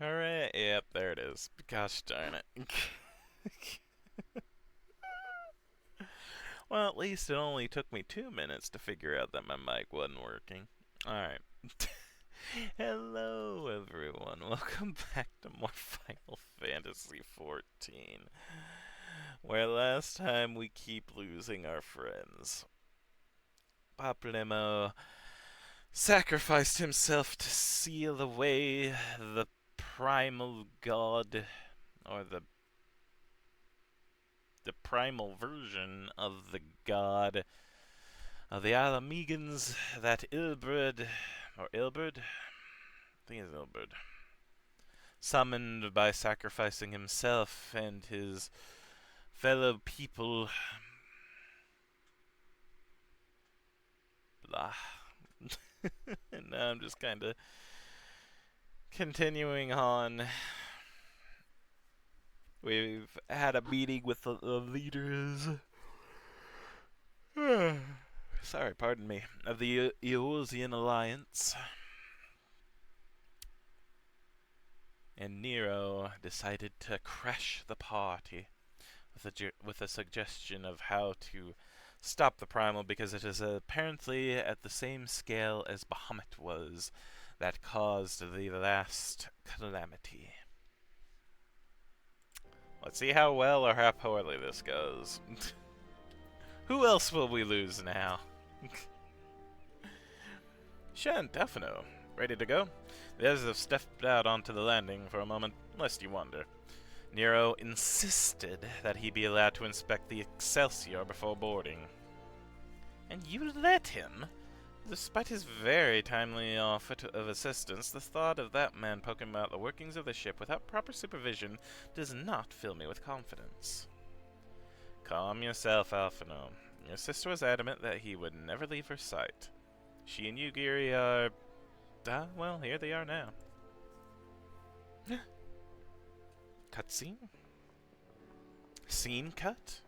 Alright, yep, there it is. Gosh darn it. Well, at least it only took me 2 minutes to figure out that my mic wasn't working. Alright. Hello, everyone. Welcome back to more Final Fantasy XIV. Where last time we keep losing our friends. Paplemo sacrificed himself to seal away the primal god, or the primal version of the god of the Alamegans that Ilberd, or Ilberd? I think it's Ilberd, summoned by sacrificing himself and his fellow people. Blah. And now I'm just kind of continuing on. We've had a meeting with the leaders. Sorry, pardon me. Of the Eosian Alliance. And Nero decided to crash the party with a suggestion of how to stop the primal, because it is apparently at the same scale as Bahamut was that caused the last calamity. Let's see how well or how poorly this goes. Who else will we lose now? Shen, Defino, ready to go? The others have stepped out onto the landing for a moment, lest you wonder. Nero insisted that he be allowed to inspect the Excelsior before boarding. And you let him? Despite his very timely offer of assistance, the thought of that man poking about the workings of the ship without proper supervision does not fill me with confidence. Calm yourself, Alphino. Your sister was adamant that he would never leave her sight. She and Yugiri are... well, here they are now. Cutscene? Scene cut?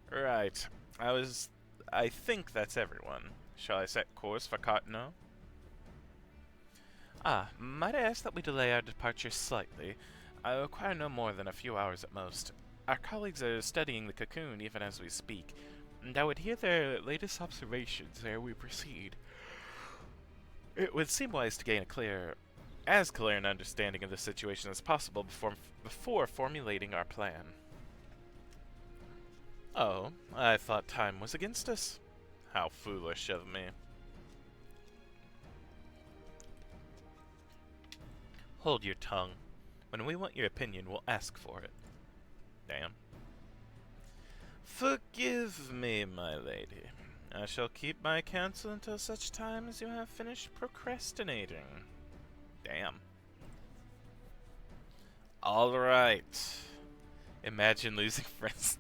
Right. I think that's everyone. Shall I set course for Cartano? Might I ask that we delay our departure slightly? I require no more than a few hours at most. Our colleagues are studying the cocoon even as we speak, and I would hear their latest observations ere we proceed. It would seem wise to gain as clear an understanding of the situation as possible before formulating our plan. Oh, I thought time was against us. How foolish of me. Hold your tongue. When we want your opinion, we'll ask for it. Damn. Forgive me, my lady. I shall keep my counsel until such time as you have finished procrastinating. Damn. Alright. Imagine losing friends.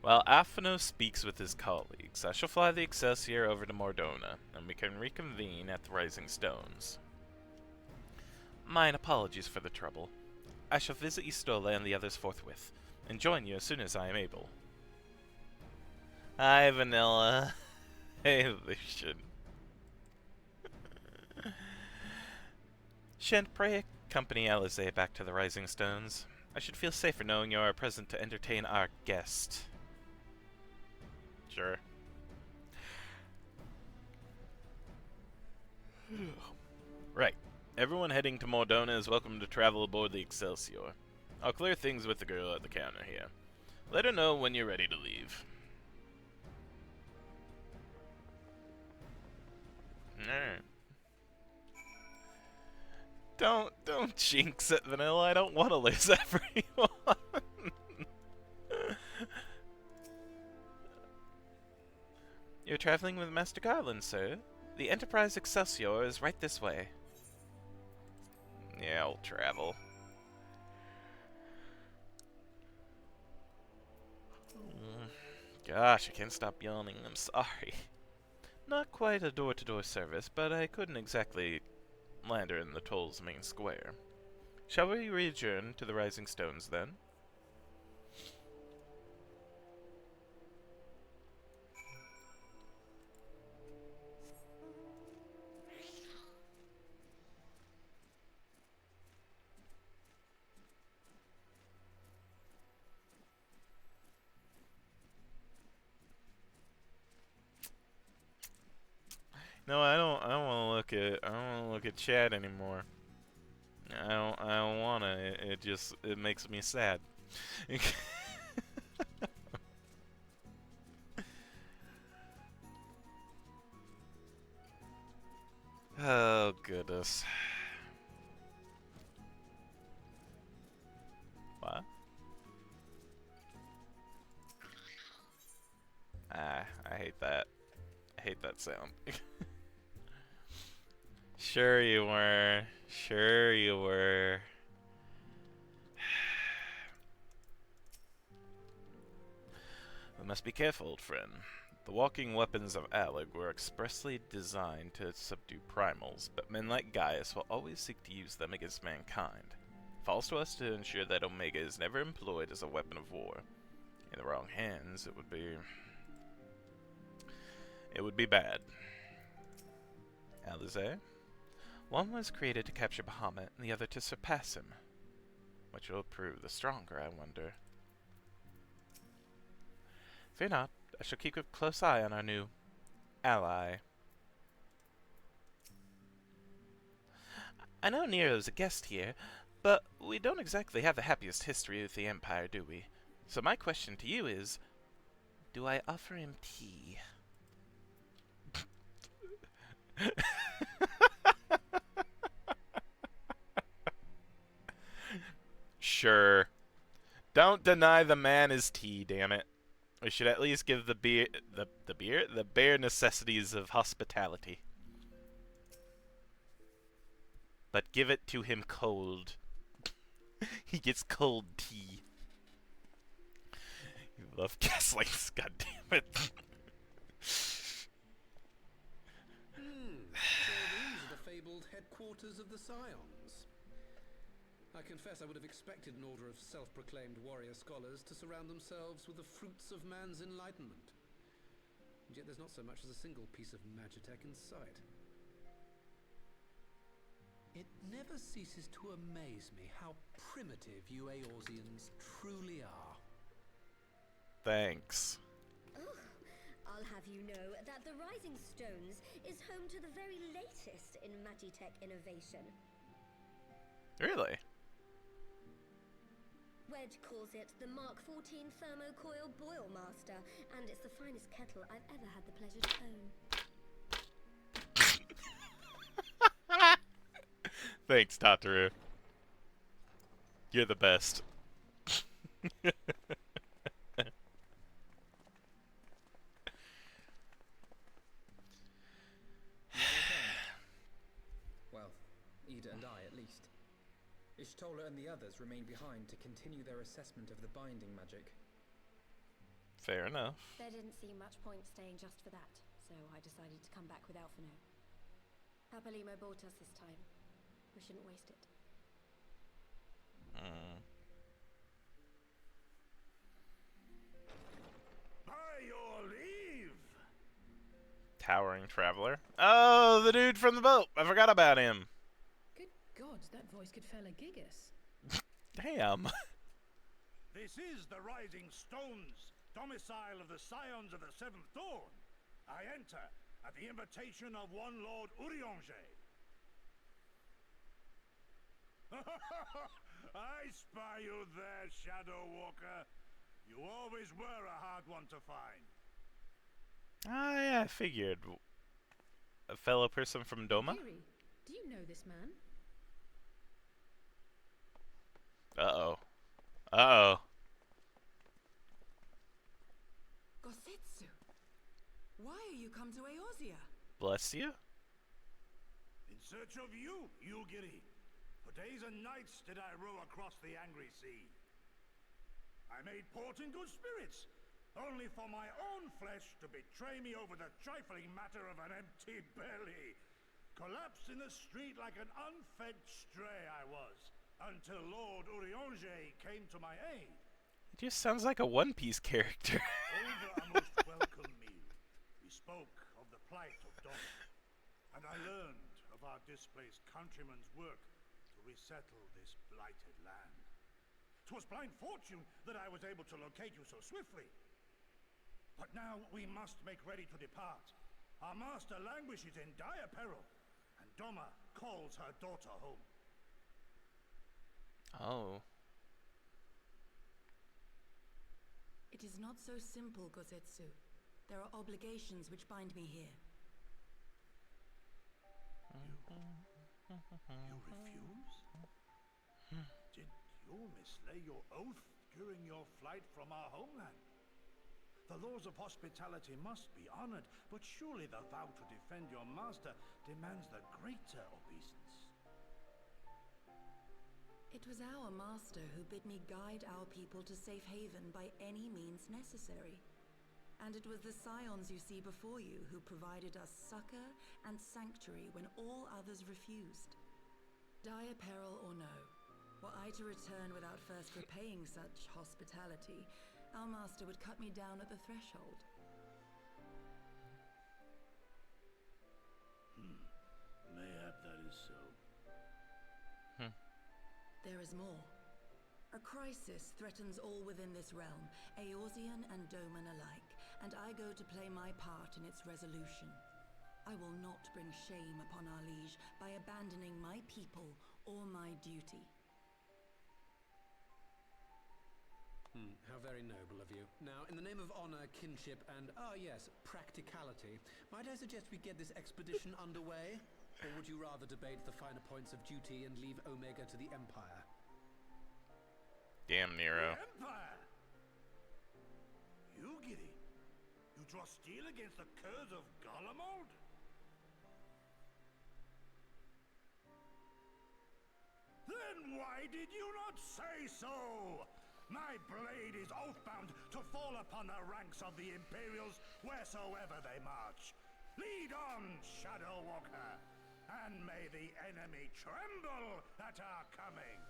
While Afino speaks with his colleagues, I shall fly the Excelsior over to Mordona, and we can reconvene at the Rising Stones. Mine apologies for the trouble. I shall visit Istola and the others forthwith, and join you as soon as I am able. Hi, Vanilla. Hey, Lucian. Shan't pray accompany Alize back to the Rising Stones. I should feel safer knowing you are present to entertain our guest. Sure. Right. Everyone heading to Mordona is welcome to travel aboard the Excelsior. I'll clear things with the girl at the counter here. Let her know when you're ready to leave. Alright. Don't jinx it, Vanilla. I don't want to lose everyone. You're traveling with Master Garland, sir. The Enterprise Excelsior is right this way. Yeah, I'll travel. Gosh, I can't stop yawning. I'm sorry. Not quite a door-to-door service, but I couldn't exactly land her in the toll's main square. Shall we readjourn to the Rising Stones, then? No, I don't. I don't want to look at. I don't want to look at chat anymore. I don't. I don't want to. It just. It makes me sad. Oh goodness. What? Ah, I hate that. I hate that sound. Sure you were. Sure you were. We must be careful, old friend. The walking weapons of Alec were expressly designed to subdue primals, but men like Gaius will always seek to use them against mankind. It falls to us to ensure that Omega is never employed as a weapon of war. In the wrong hands, it would be bad. Alizé? One was created to capture Bahamut, and the other to surpass him. Which will prove the stronger, I wonder. Fear not, I shall keep a close eye on our new ally. I know Nero's a guest here, but we don't exactly have the happiest history with the Empire, do we? So my question to you is, do I offer him tea? Sure. Don't deny the man his tea, damn it. We should at least give the bare necessities of hospitality. But give it to him cold. He gets cold tea. You love gaslights, goddammit. So these are the fabled headquarters of the Scions. I confess I would have expected an order of self-proclaimed warrior scholars to surround themselves with the fruits of man's enlightenment. And yet there's not so much as a single piece of magitech in sight. It never ceases to amaze me how primitive you Eorzeans truly are. Thanks. Oh, I'll have you know that the Rising Stones is home to the very latest in magitech innovation. Really? Wedge calls it the Mark 14 Thermocoil Boil Master, and it's the finest kettle I've ever had the pleasure to own. Thanks, Tataru. You're the best. Well, Ida and I, at least. Ishtola and the others remain behind to continue their assessment of the binding magic. Fair enough. There didn't seem much point staying just for that, so I decided to come back with Alphino. Papalimo bought us this time. We shouldn't waste it. By your leave! Towering Traveler. Oh, the dude from the boat. I forgot about him. Good God, that voice could fell a gigas. Damn. This is the Rising Stones, domicile of the Scions of the Seventh Dawn. I enter at the invitation of one Lord Urianger. I spy you there, Shadow Walker. You always were a hard one to find. Ah, yeah, I figured. A fellow person from Doma? Yuri, do you know this man? Uh-oh. Uh-oh. Gosetsu, why are you come to Eorzea? Bless you? In search of you, Yugiri. For days and nights did I row across the angry sea. I made port in good spirits, only for my own flesh to betray me over the trifling matter of an empty belly. Collapsed in the street like an unfed stray I was, until Lord Urianger came to my aid. It just sounds like a One Piece character. Over a most welcome meal, we spoke of the plight of Doma, and I learned of our displaced countrymen's work to resettle this blighted land. 'Twas blind fortune that I was able to locate you so swiftly. But now we must make ready to depart. Our master languishes in dire peril, and Doma calls her daughter home. Oh. It is not so simple, Gosetsu. There are obligations which bind me here. You refuse? Did you mislay your oath during your flight from our homeland? The laws of hospitality must be honored, but surely the vow to defend your master demands the greater obeisance. It was our master who bid me guide our people to safe haven by any means necessary. And it was the scions you see before you who provided us succor and sanctuary when all others refused. Dire peril or no, were I to return without first repaying such hospitality, our master would cut me down at the threshold. Mayhap that is so. There is more. A crisis threatens all within this realm, Eorzean and Doman alike, and I go to play my part in its resolution. I will not bring shame upon our liege by abandoning my people or my duty. How very noble of you. Now, in the name of honor, kinship, and, yes, practicality, might I suggest we get this expedition underway? Or would you rather debate the finer points of duty and leave Omega to the Empire? Damn, Nero. Empire! You, Giddy? You draw steel against the curs of Garlemald? Then why did you not say so? My blade is oath-bound to fall upon the ranks of the Imperials wheresoever they march. Lead on, Shadow Walker, and may the enemy tremble at our coming.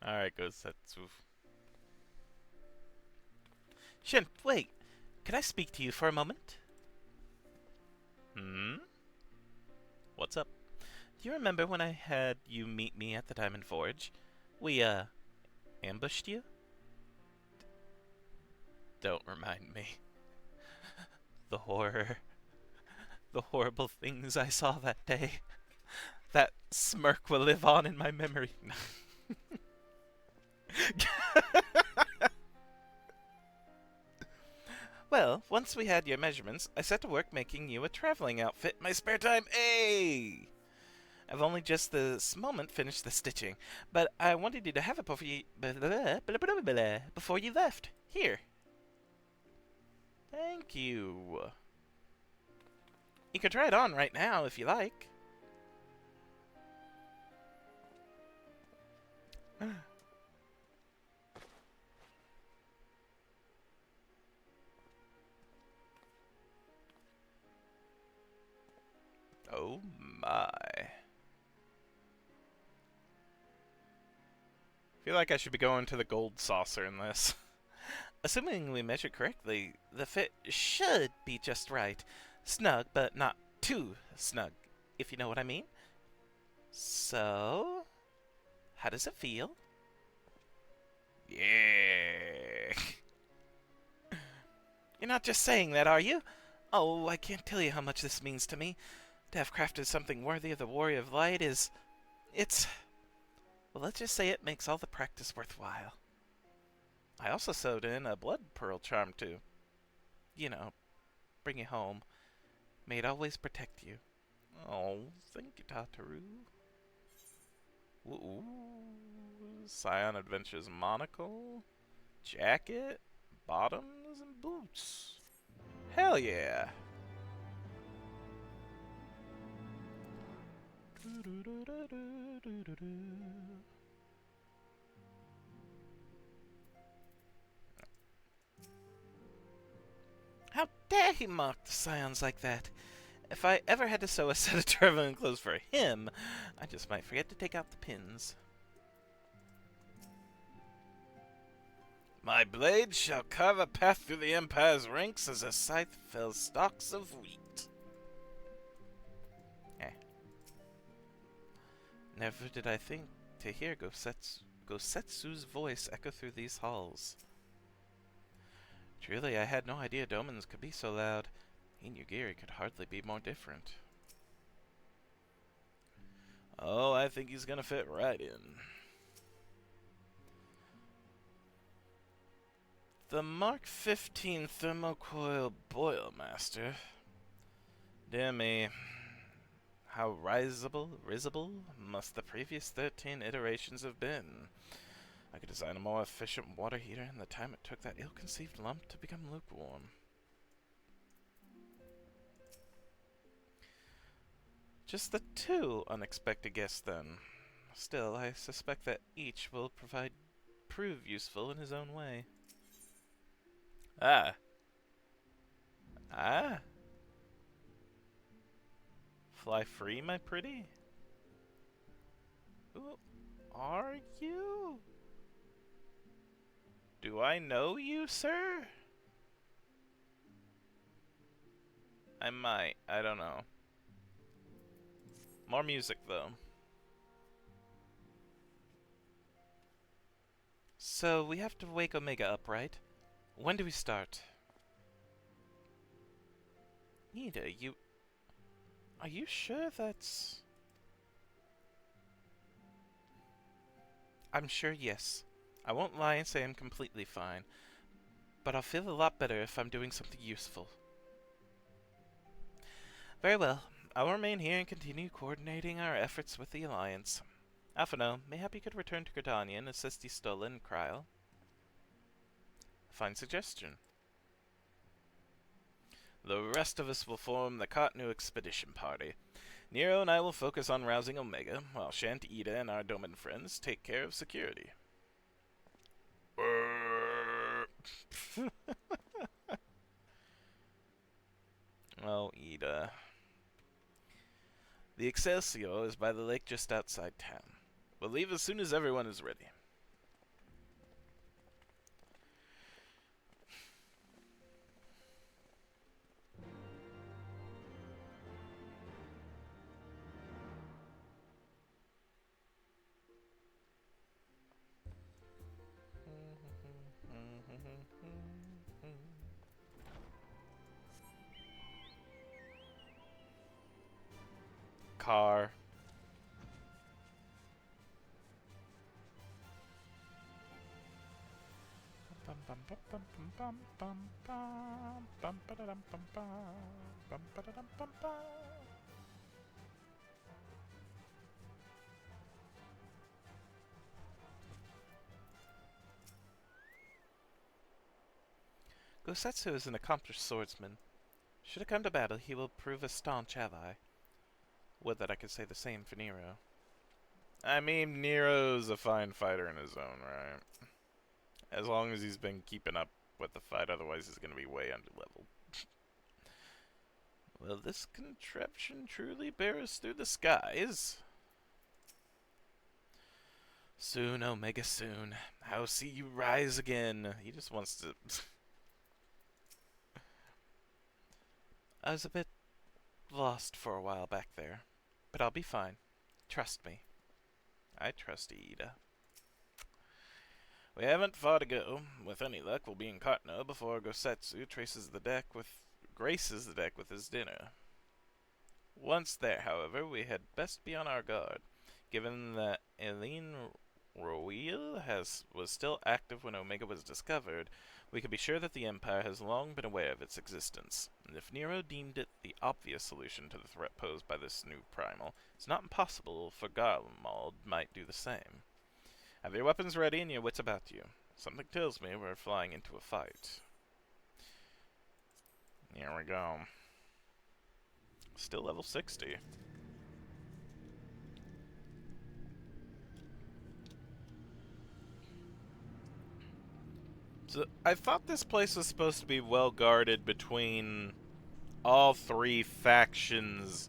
Alright, Gosetsu. Shin, wait. Can I speak to you for a moment? What's up? Do you remember when I had you meet me at the Diamond Forge? We, ambushed you? Don't remind me. The horror. The horrible things I saw that day. That smirk will live on in my memory. Well, once we had your measurements, I set to work making you a traveling outfit in my spare time. Hey! I've only just this moment finished the stitching, but I wanted you to have it before you left. Here. Thank you. You can try it on right now if you like. Oh my. Feel like I should be going to the gold saucer in this. Assuming we measured correctly, the fit should be just right. Snug, but not too snug, if you know what I mean. So, how does it feel? Yeah. You're not just saying that, are you? Oh, I can't tell you how much this means to me. To have crafted something worthy of the Warrior of Light well, let's just say it makes all the practice worthwhile. I also sewed in a blood pearl charm, too. You know, bring you home. May it always protect you. Oh, thank you, Tataru. Ooh, Scion Adventures monocle, jacket, bottoms, and boots. Hell yeah! How dare he mock the Scions like that? If I ever had to sew a set of traveling clothes for him, I just might forget to take out the pins. My blade shall carve a path through the Empire's ranks as a scythe fells stalks of wheat. Never did I think to hear Gosetsu's voice echo through these halls. Truly, I had no idea domins could be so loud. Inugiri could hardly be more different. Oh, I think he's gonna fit right in. The Mark 15 Thermocoil Boilmaster. Dear me. How risible must the previous 13 iterations have been? I could design a more efficient water heater in the time it took that ill-conceived lump to become lukewarm. Just the 2 unexpected guests, then. Still, I suspect that each will prove useful in his own way. Ah. Ah? Fly free, my pretty? Who are you? Do I know you, sir? I might. I don't know. More music, though. So, we have to wake Omega up, right? When do we start? Nita, are you sure that's... I'm sure, yes. I won't lie and say I'm completely fine. But I'll feel a lot better if I'm doing something useful. Very well. I'll remain here and continue coordinating our efforts with the Alliance. Alphino, mayhap you could return to Gridania and assist Istola and Kryl? Fine suggestion. The rest of us will form the Kotnu Expedition Party. Nero and I will focus on rousing Omega, while Shant, Ida, and our Domin friends take care of security. Oh, Ida. The Excelsior is by the lake just outside town. We'll leave as soon as everyone is ready. Car. Gosetsu is an accomplished swordsman. Should it come to battle, he will prove a staunch ally. Would that I could say the same for Nero. I mean, Nero's a fine fighter in his own right. As long as he's been keeping up with the fight, otherwise he's going to be way underleveled. Will this contraption truly bear us through the skies? Soon, Omega, soon. I'll see you rise again. He just wants to... I was a bit lost for a while back there, but I'll be fine. Trust me. I trust Ida. We haven't far to go. With any luck, we'll be in Kotno before Gosetsu graces the deck with his dinner. Once there, however, we had best be on our guard, given that Eileen Roel was still active when Omega was discovered. We can be sure that the Empire has long been aware of its existence, and if Nero deemed it the obvious solution to the threat posed by this new primal, it's not impossible for Garlemald might do the same. Have your weapons ready and your wits about you. Something tells me we're flying into a fight. Here we go. Still level 60. So, I thought this place was supposed to be well guarded between all 3 factions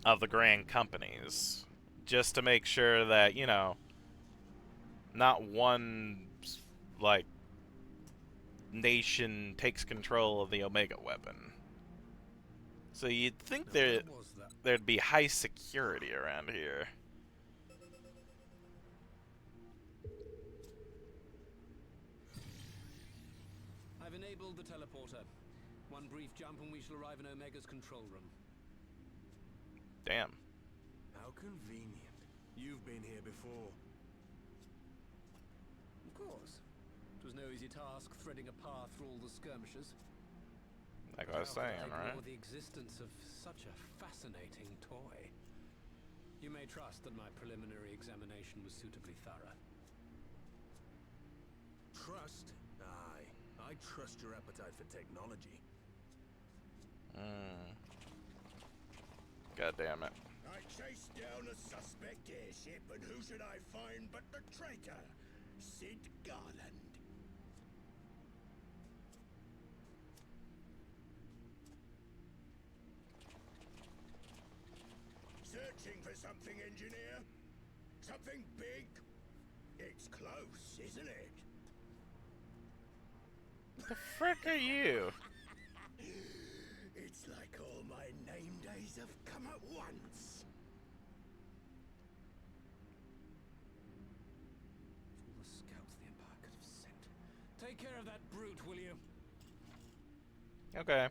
of the Grand Companies. Just to make sure that, you know, not one, like, nation takes control of the Omega weapon. So you'd think there'd be high security around here. I've enabled the teleporter. One brief jump and we shall arrive in Omega's control room. Damn. How convenient. You've been here before. Of course. It was no easy task threading a path through all the skirmishes. Like I was saying, right? Ignore the existence of such a fascinating toy. You may trust that my preliminary examination was suitably thorough. Trust? Aye. I trust your appetite for technology. God damn it. I chased down a suspect airship, and who should I find but the traitor, Sid Garland. Searching for something, engineer? Something big? It's close, isn't it? The frick are you? It's like all my name days have come at once. All the scouts the Empire could have sent. Take care of that brute, will you? Okay.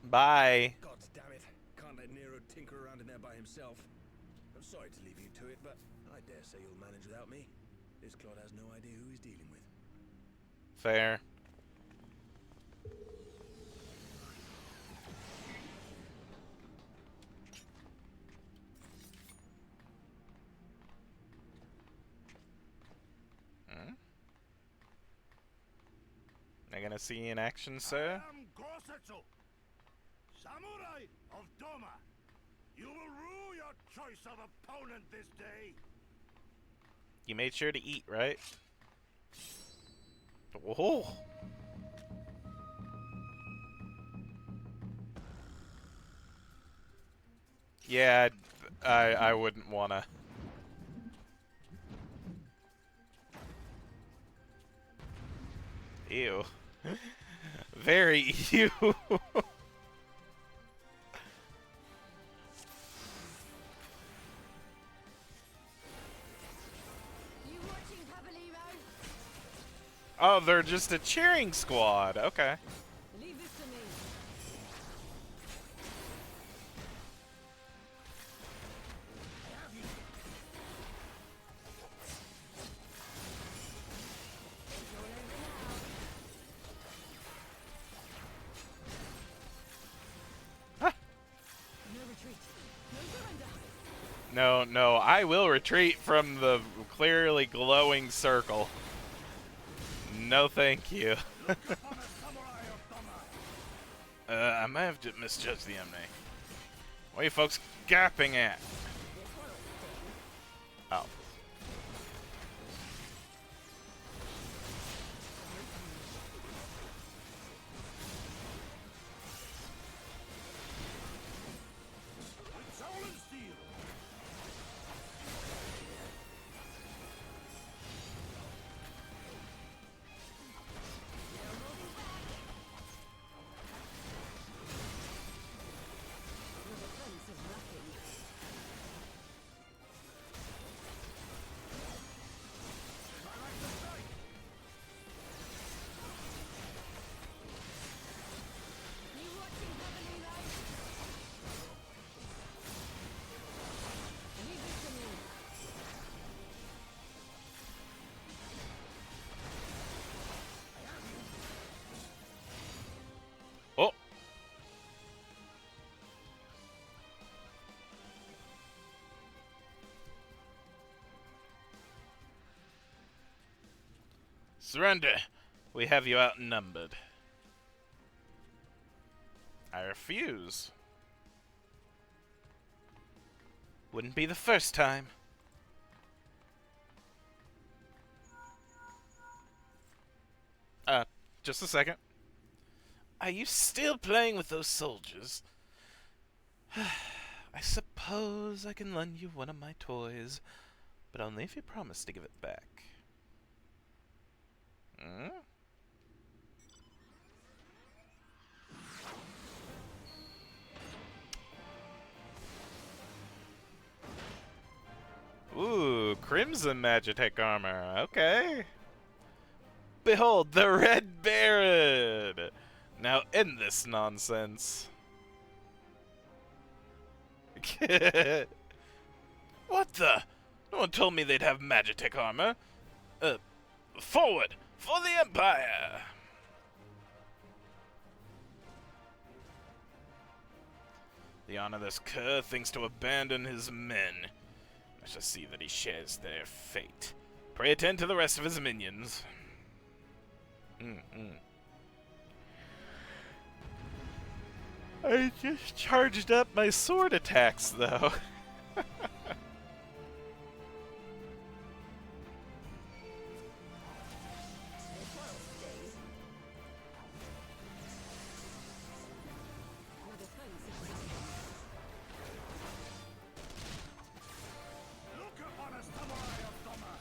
Bye. God damn it. Can't let Nero tinker around in there by himself. I'm sorry to leave you to it, but I dare say you'll manage without me. This clod has no idea who he's dealing with. Fair. Am I gonna see you in action, sir? I am Gosetsu, Samurai of Doma. You will rue your choice of opponent this day. You made sure to eat, right? Whoa. Yeah, I wouldn't wanna. Ew. Very ew. Oh, they're just a cheering squad. Okay. Leave this to me. No retreat. No surrender. No, no, I will retreat from the clearly glowing circle. No, thank you. I might have misjudged the enemy. What are you folks gapping at? Oh. Soul and steel. Oh. Surrender. We have you outnumbered. I refuse. Wouldn't be the first time. Just a second. Are you still playing with those soldiers? I suppose I can lend you one of my toys, but only if you promise to give it back. Hmm? Ooh, Crimson Magitech armor. Okay. Behold, the Red Baron! Now end this nonsense. What the? No one told me they'd have Magitech armor. Forward! For the Empire! The honorless cur thinks to abandon his men. I shall see that he shares their fate. Pray attend to the rest of his minions. I just charged up my sword attacks, though. Look upon us, samurai of Doma!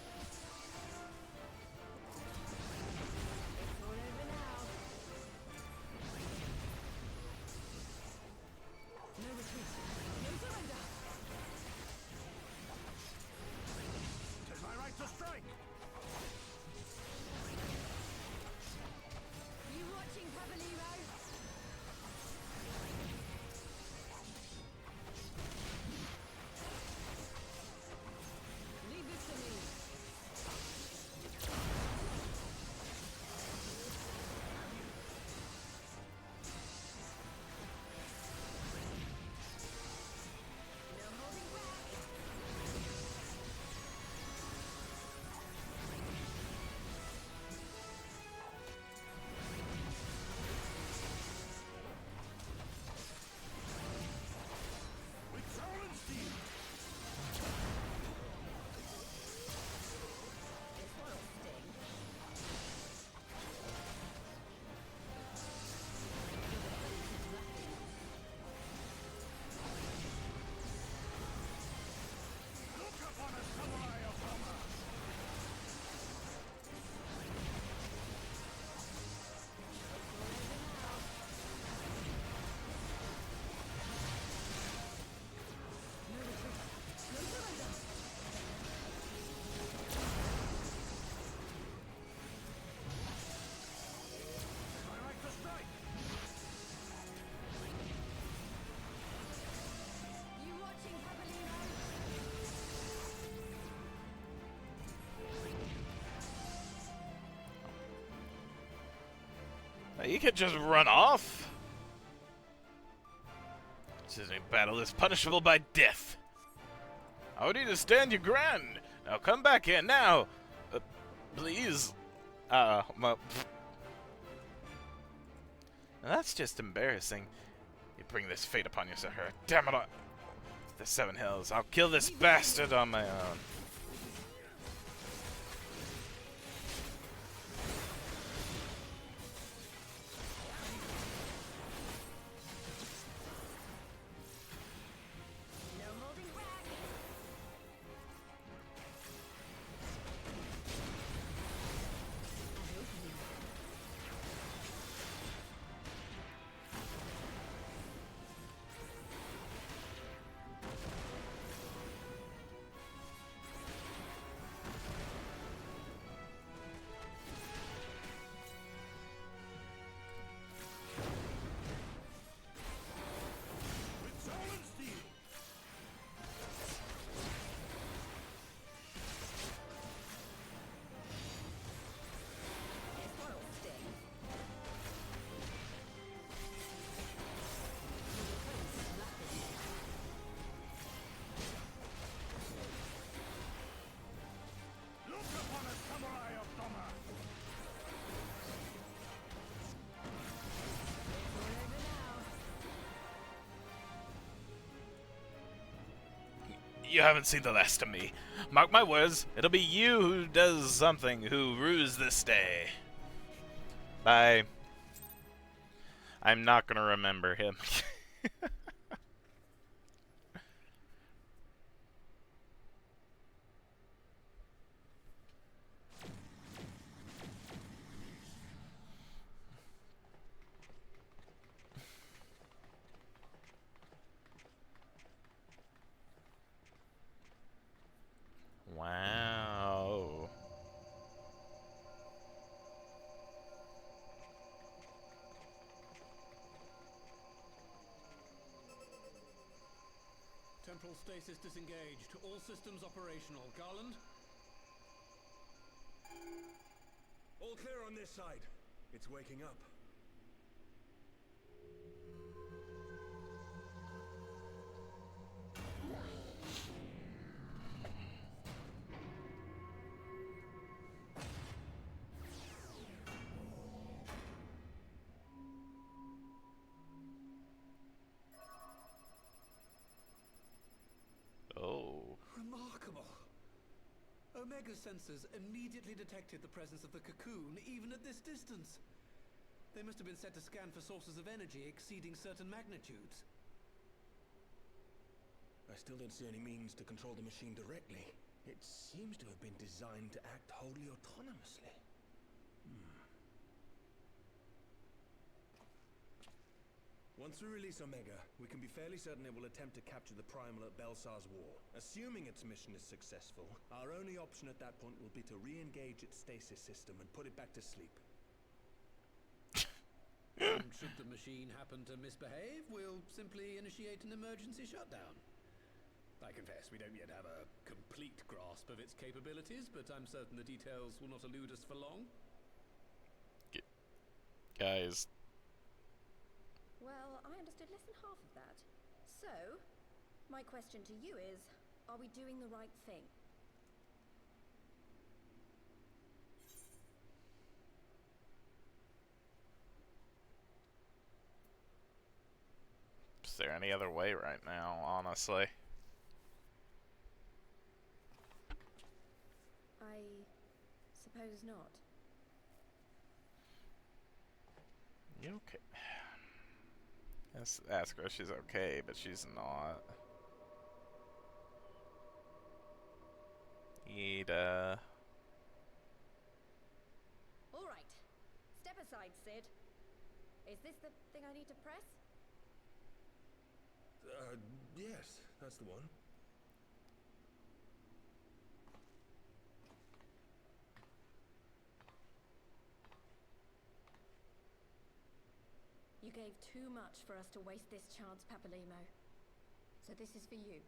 Tis my right to strike! You watching, Pabalimo? Leave this to me. No holding back. With soul and steel! Look upon us, samurai of Doma! Tis my right to strike! You watching, Pabalimo? You could just run off. This battle is punishable by death. I need to stand your ground. Now come back here now. Please. Now that's just embarrassing. You bring this fate upon yourself. Damn it. The Seven Hills. I'll kill this bastard on my own. No holding back. With soul and steel! Look upon us, samurai of Doma! You haven't seen the last of me. Mark my words, it'll be you who does something, who rues this day. Bye. I'm not gonna remember him. Wow. Central stasis disengaged. All systems operational. Garland? All clear on this side. It's waking up. Oh. Remarkable. Omega sensors immediately detected the presence of the cocoon, even at this distance. They must have been set to scan for sources of energy exceeding certain magnitudes. I still don't see any means to control the machine directly. It seems to have been designed to act wholly autonomously. Once we release Omega, we can be fairly certain it will attempt to capture the Primal at Belsar's War. Assuming its mission is successful, our only option at that point will be to re-engage its stasis system and put it back to sleep. And should the machine happen to misbehave, we'll simply initiate an emergency shutdown. I confess, we don't yet have a complete grasp of its capabilities, but I'm certain the details will not elude us for long. Guys. Well, I understood less than half of that. So, my question to you is, are we doing the right thing? Is there any other way right now, honestly? I suppose not. You okay? Let's ask her if she's okay, but she's not. Ida. All right. Step aside, Sid. Is this the thing I need to press? Yes, that's the one. You gave too much for us to waste this chance, Papalimo. So this is for you.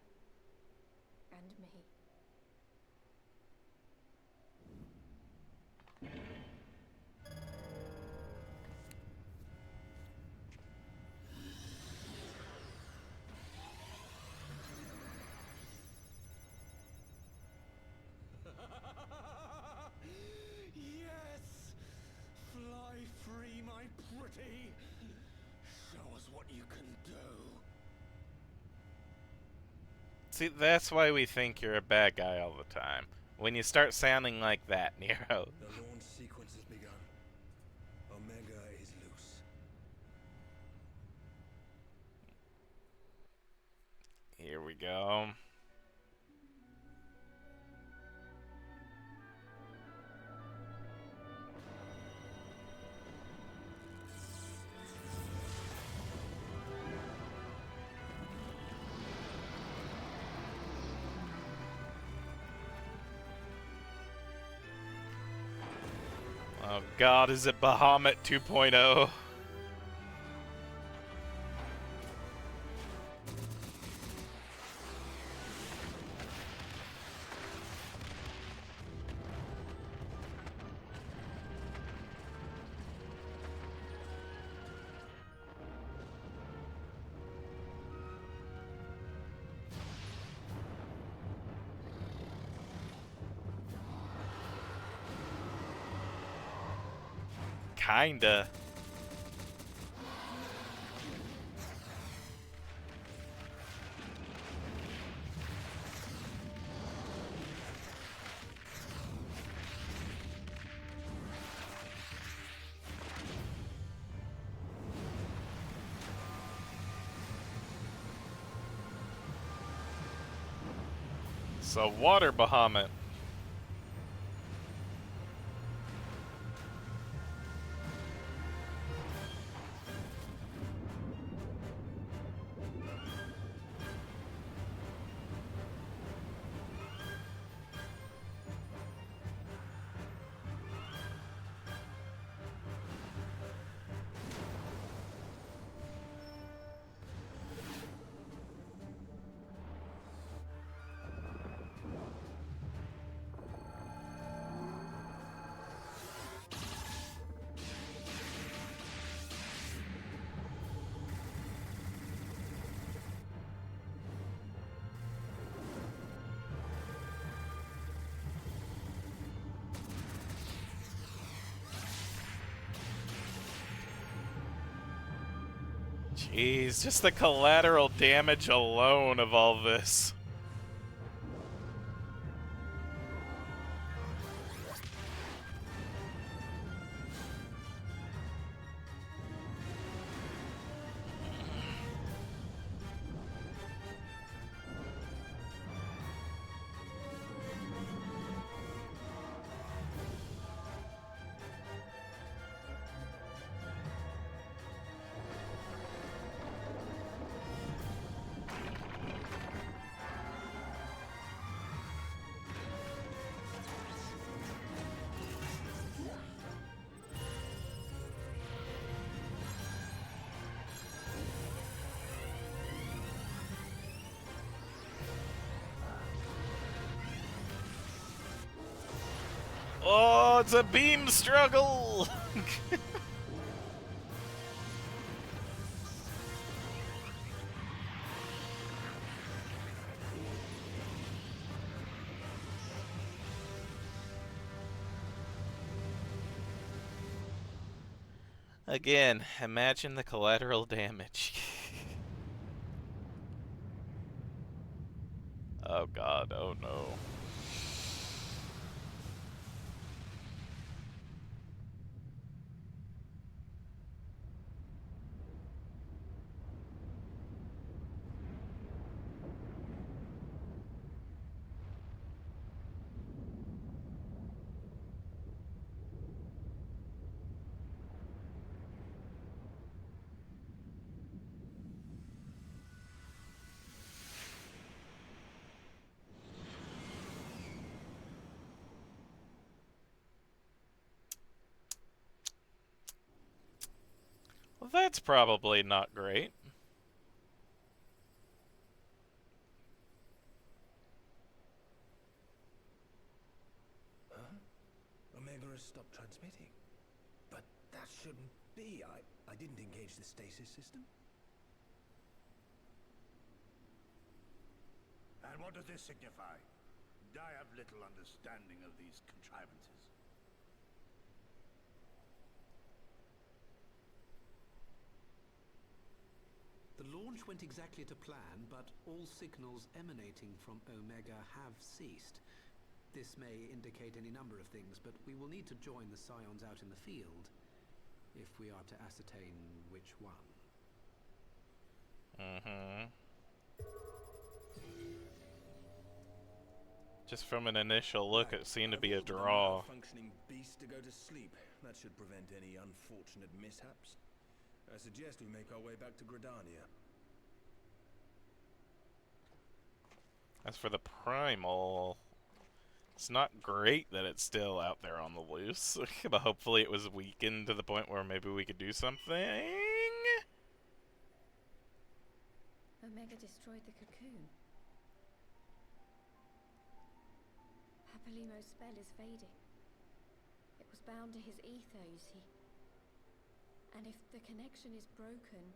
And me. Yes! Fly free, my pretty! Show us what you can do. See, that's why we think you're a bad guy all the time. When you start sounding like that, Nero. The launch sequence has begun. Omega is loose. Here we go. Oh god, is it Bahamut 2.0? Kinda. So water Bahamut. Jeez, just the collateral damage alone of all this. Oh, it's a beam struggle! Again, imagine the collateral damage. Oh god, oh no. Well, that's probably not great. Huh? Omega has stopped transmitting. But that shouldn't be. I didn't engage the stasis system. And what does this signify? I have little understanding of these contrivances. The launch went exactly to plan, but all signals emanating from Omega have ceased. This may indicate any number of things, but we will need to join the Scions out in the field if we are to ascertain which one. Just from an initial look, it seemed to be a I've ordered draw. malfunctioning beast to go to sleep. That should prevent any unfortunate mishaps. I suggest we make our way back to Gridania. As for the Primal, it's not great that it's still out there on the loose, but hopefully it was weakened to the point where maybe we could do something. Omega destroyed the cocoon. Papalimo's spell is fading. It was bound to his ether, you see. And if the connection is broken...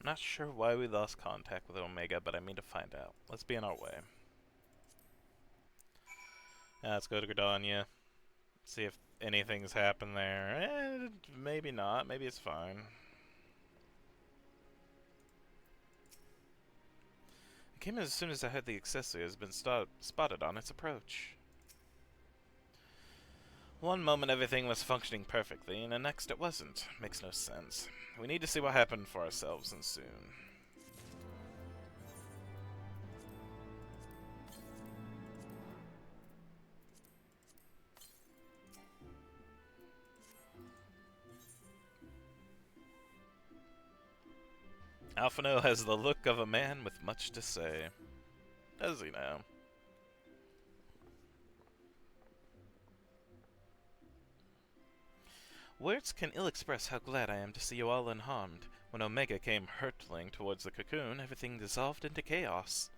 I'm not sure why we lost contact with Omega, but I mean to find out. Let's be on our way. Let's go to Gridania. See if anything's happened there. Maybe not. Maybe it's fine. It came as soon as I heard the accessory has been spotted on its approach. One moment everything was functioning perfectly, and the next it wasn't. Makes no sense. We need to see what happened for ourselves, and soon. Alphino has the look of a man with much to say. Does he now? Words can ill express how glad I am to see you all unharmed. When Omega came hurtling towards the cocoon, everything dissolved into chaos.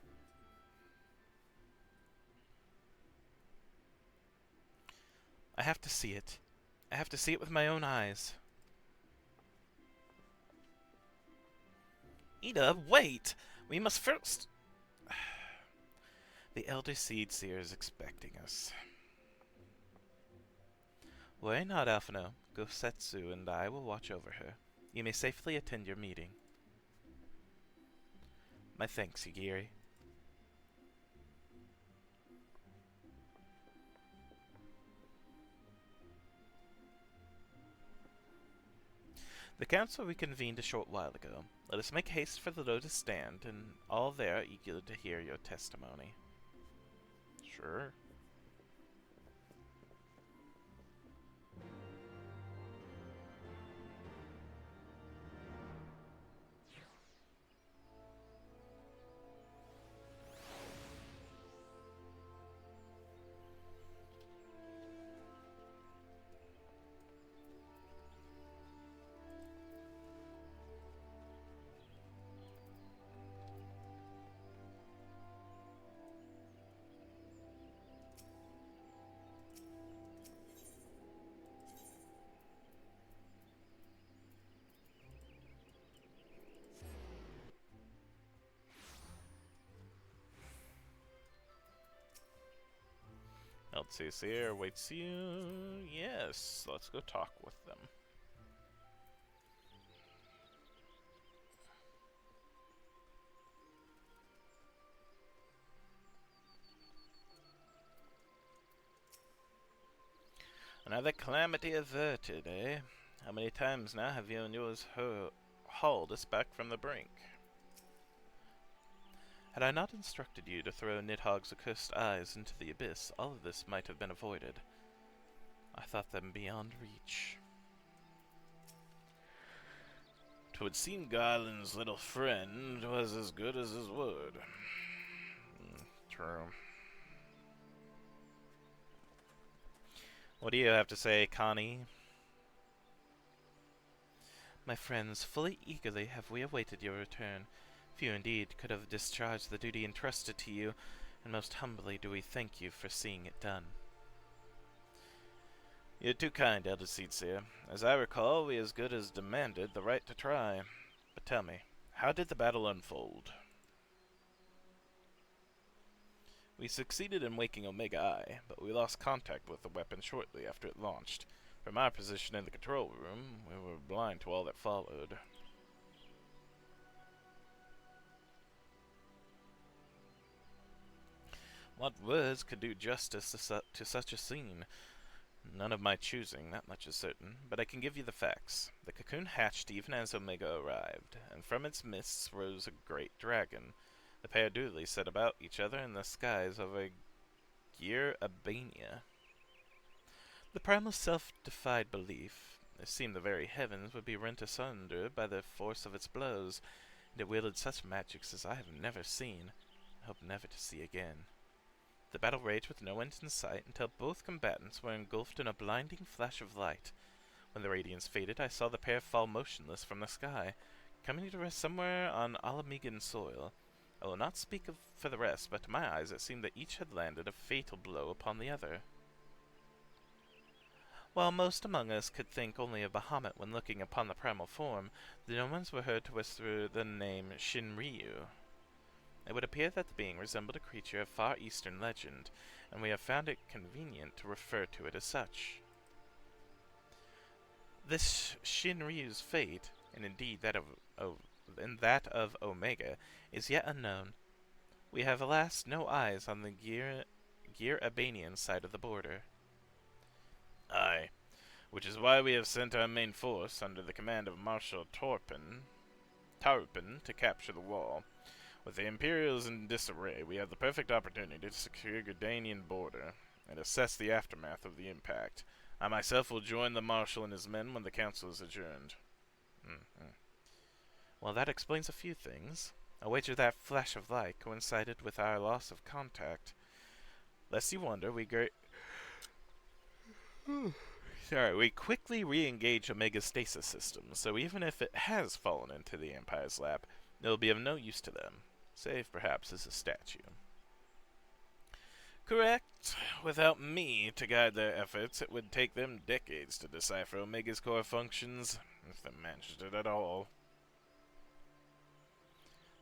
I have to see it. I have to see it with my own eyes. Ida, wait! We must first... The Elder Seed Seer is expecting us. Worry not, Alphino. Gosetsu and I will watch over her. You may safely attend your meeting. My thanks, Yugiri. The council reconvened a short while ago. Let us make haste for the Lotus Stand, and all there are eager to hear your testimony. Sure. LTC awaits you. Yes, let's go talk with them. Another calamity averted, eh? How many times now have you and yours hauled us back from the brink? Had I not instructed you to throw Nidhogg's accursed eyes into the abyss, all of this might have been avoided. I thought them beyond reach. 'Twould seem Garland's little friend was as good as his word. True. What do you have to say, Connie? My friends, fully eagerly have we awaited your return. Few indeed could have discharged the duty entrusted to you, and most humbly do we thank you for seeing it done. You're too kind, Elder Seedseer. As I recall, we as good as demanded the right to try. But tell me, how did the battle unfold? We succeeded in waking Omega Eye, but we lost contact with the weapon shortly after it launched. From our position in the control room, we were blind to all that followed. What words could do justice to such a scene? None of my choosing, that much is certain, but I can give you the facts. The cocoon hatched even as Omega arrived, and from its midst rose a great dragon. The pair duly set about each other in the skies over Gyr Abania. The primal self defied belief. It seemed the very heavens would be rent asunder by the force of its blows, and it wielded such magics as I have never seen, and hope never to see again. The battle raged with no end in sight until both combatants were engulfed in a blinding flash of light. When the radiance faded, I saw the pair fall motionless from the sky, coming to rest somewhere on Alamegan soil. I will not speak for the rest, but to my eyes it seemed that each had landed a fatal blow upon the other. While most among us could think only of Bahamut when looking upon the primal form, the omens were heard to whisper the name Shinryu. It would appear that the being resembled a creature of far eastern legend, and we have found it convenient to refer to it as such. This Shinryu's fate, and indeed that of Omega, is yet unknown. We have alas no eyes on the Gyr Abanian side of the border. Aye, which is why we have sent our main force under the command of Marshal Tarpin to capture the wall. With the Imperials in disarray, we have the perfect opportunity to secure Gardanian border and assess the aftermath of the impact. I myself will join the Marshal and his men when the council is adjourned. Well, that explains a few things. I wager that flash of light coincided with our loss of contact. Lest you wonder, we Alright, we quickly re-engage Omega's stasis system, so even if it has fallen into the Empire's lap, it'll be of no use to them, save perhaps as a statue. Correct. Without me to guide their efforts, it would take them decades to decipher Omega's core functions, if they managed it at all.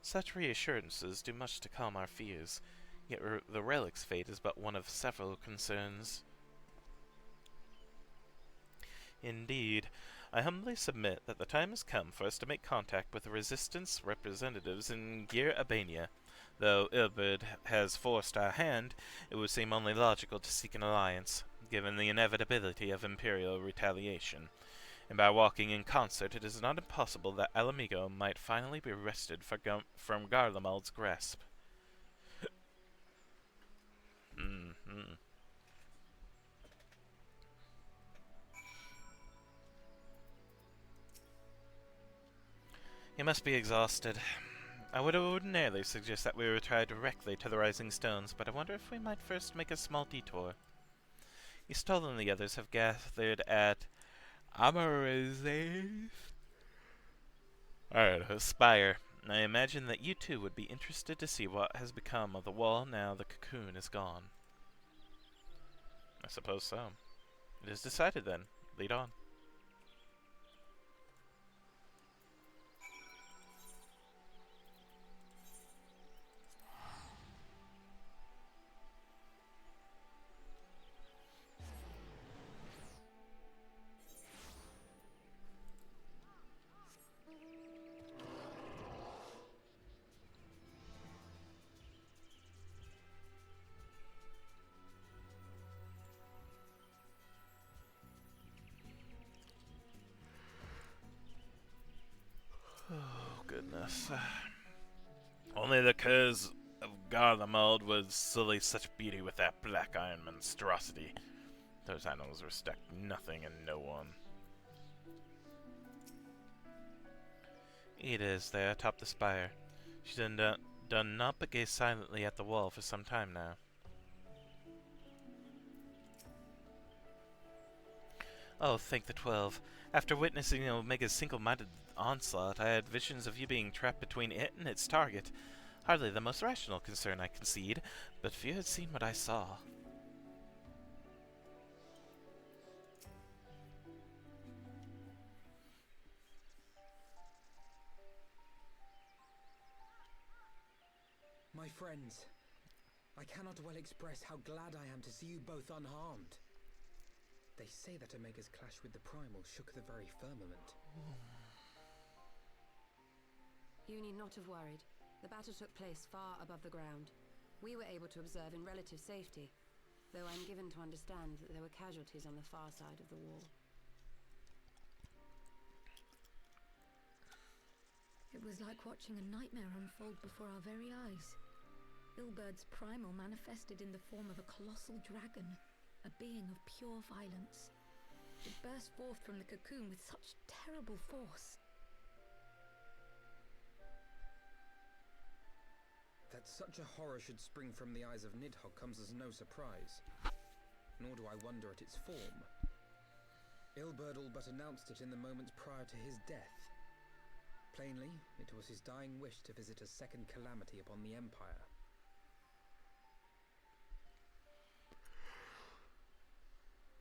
Such reassurances do much to calm our fears, yet the relic's fate is but one of several concerns. Indeed, I humbly submit that the time has come for us to make contact with the Resistance representatives in Gir Albania. Though Ilberd has forced our hand, it would seem only logical to seek an alliance, given the inevitability of Imperial retaliation. And by walking in concert, it is not impossible that Alamigo might finally be wrested from Garlemald's grasp. You must be exhausted. I would ordinarily suggest that we retire directly to the Rising Stones, but I wonder if we might first make a small detour. Istol and the others have gathered at Amarazes. Alright, Spire. I imagine that you too would be interested to see what has become of the wall now the cocoon is gone. I suppose so. It is decided then. Lead on. Oh, goodness. Only the curse of Garlemald would sully such beauty with that black iron monstrosity. Those animals respect nothing and no one. Ada is there atop the spire. She's done naught but gaze silently at the wall for some time now. Oh, thank the 12. After witnessing Omega's single-minded onslaught, I had visions of you being trapped between it and its target. Hardly the most rational concern, I concede, but if you had seen what I saw... My friends, I cannot well express how glad I am to see you both unharmed. They say that Omega's clash with the Primal shook the very firmament. You need not have worried. The battle took place far above the ground. We were able to observe in relative safety, though I'm given to understand that there were casualties on the far side of the wall. It was like watching a nightmare unfold before our very eyes. Ilberd's primal manifested in the form of a colossal dragon, a being of pure violence. It burst forth from the cocoon with such terrible force. That such a horror should spring from the eyes of Nidhogg comes as no surprise. Nor do I wonder at its form. Ilberd all but announced it in the moments prior to his death. Plainly, it was his dying wish to visit a second calamity upon the Empire.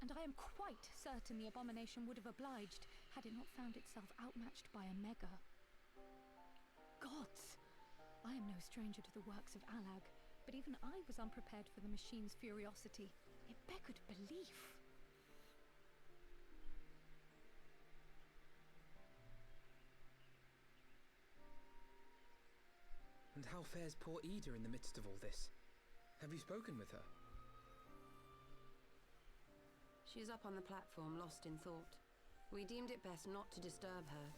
And I am quite certain the abomination would have obliged had it not found itself outmatched by Omega. Gods! I am no stranger to the works of Alag, but even I was unprepared for the machine's furiosity. It beggared belief. And how fares poor Ida in the midst of all this? Have you spoken with her? She's up on the platform, lost in thought. We deemed it best not to disturb her,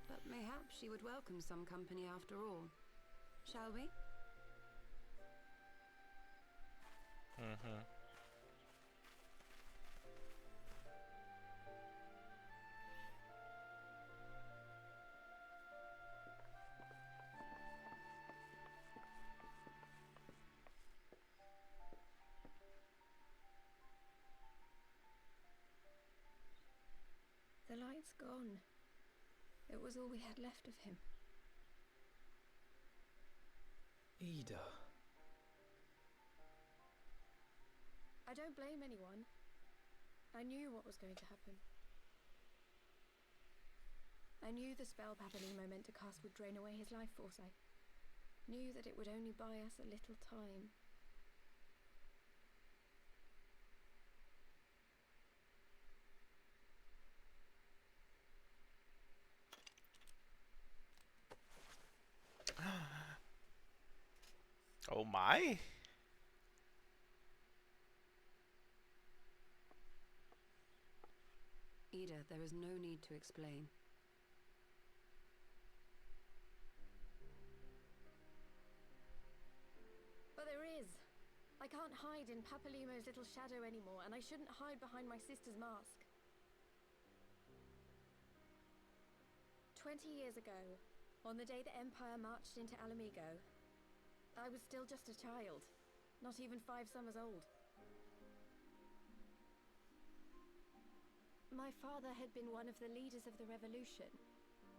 but mayhaps she would welcome some company after all. Shall we? It's gone. It was all we had left of him. Ida. I don't blame anyone. I knew what was going to happen. I knew the spell Papalimo meant to cast would drain away his life force. I knew that it would only buy us a little time. Oh my! Ida, there is no need to explain. But there is. I can't hide in Papalimo's little shadow anymore, and I shouldn't hide behind my sister's mask. 20 years ago, on the day the Empire marched into Alamigo, I was still just a child, not even 5 summers old. My father had been one of the leaders of the revolution.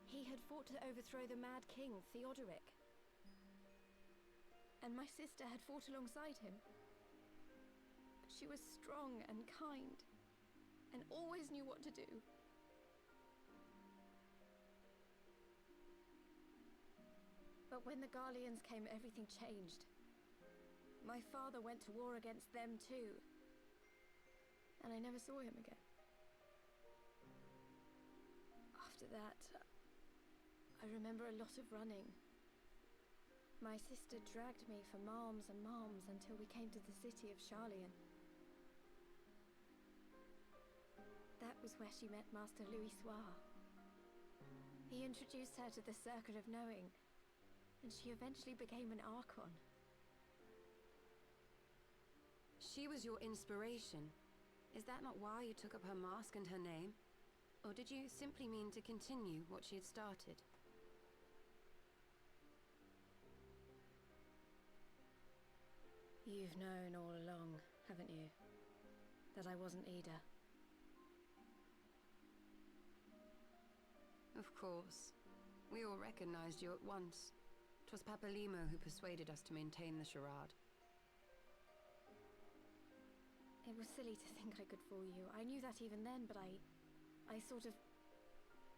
He had fought to overthrow the Mad King, Theodoric. And my sister had fought alongside him. She was strong and kind, and always knew what to do. But when the Garleans came, everything changed. My father went to war against them too, and I never saw him again. After that, I remember a lot of running. My sister dragged me for malms and malms until we came to the city of Charlian. That was where she met Master Louis Soir. He introduced her to the Circle of Knowing, and she eventually became an Archon. She was your inspiration. Is that not why you took up her mask and her name? Or did you simply mean to continue what she had started? You've known all along, haven't you? That I wasn't Ida. Of course. We all recognized you at once. 'Twas Papalimo who persuaded us to maintain the charade. It was silly to think I could fool you. I knew that even then, but I sort of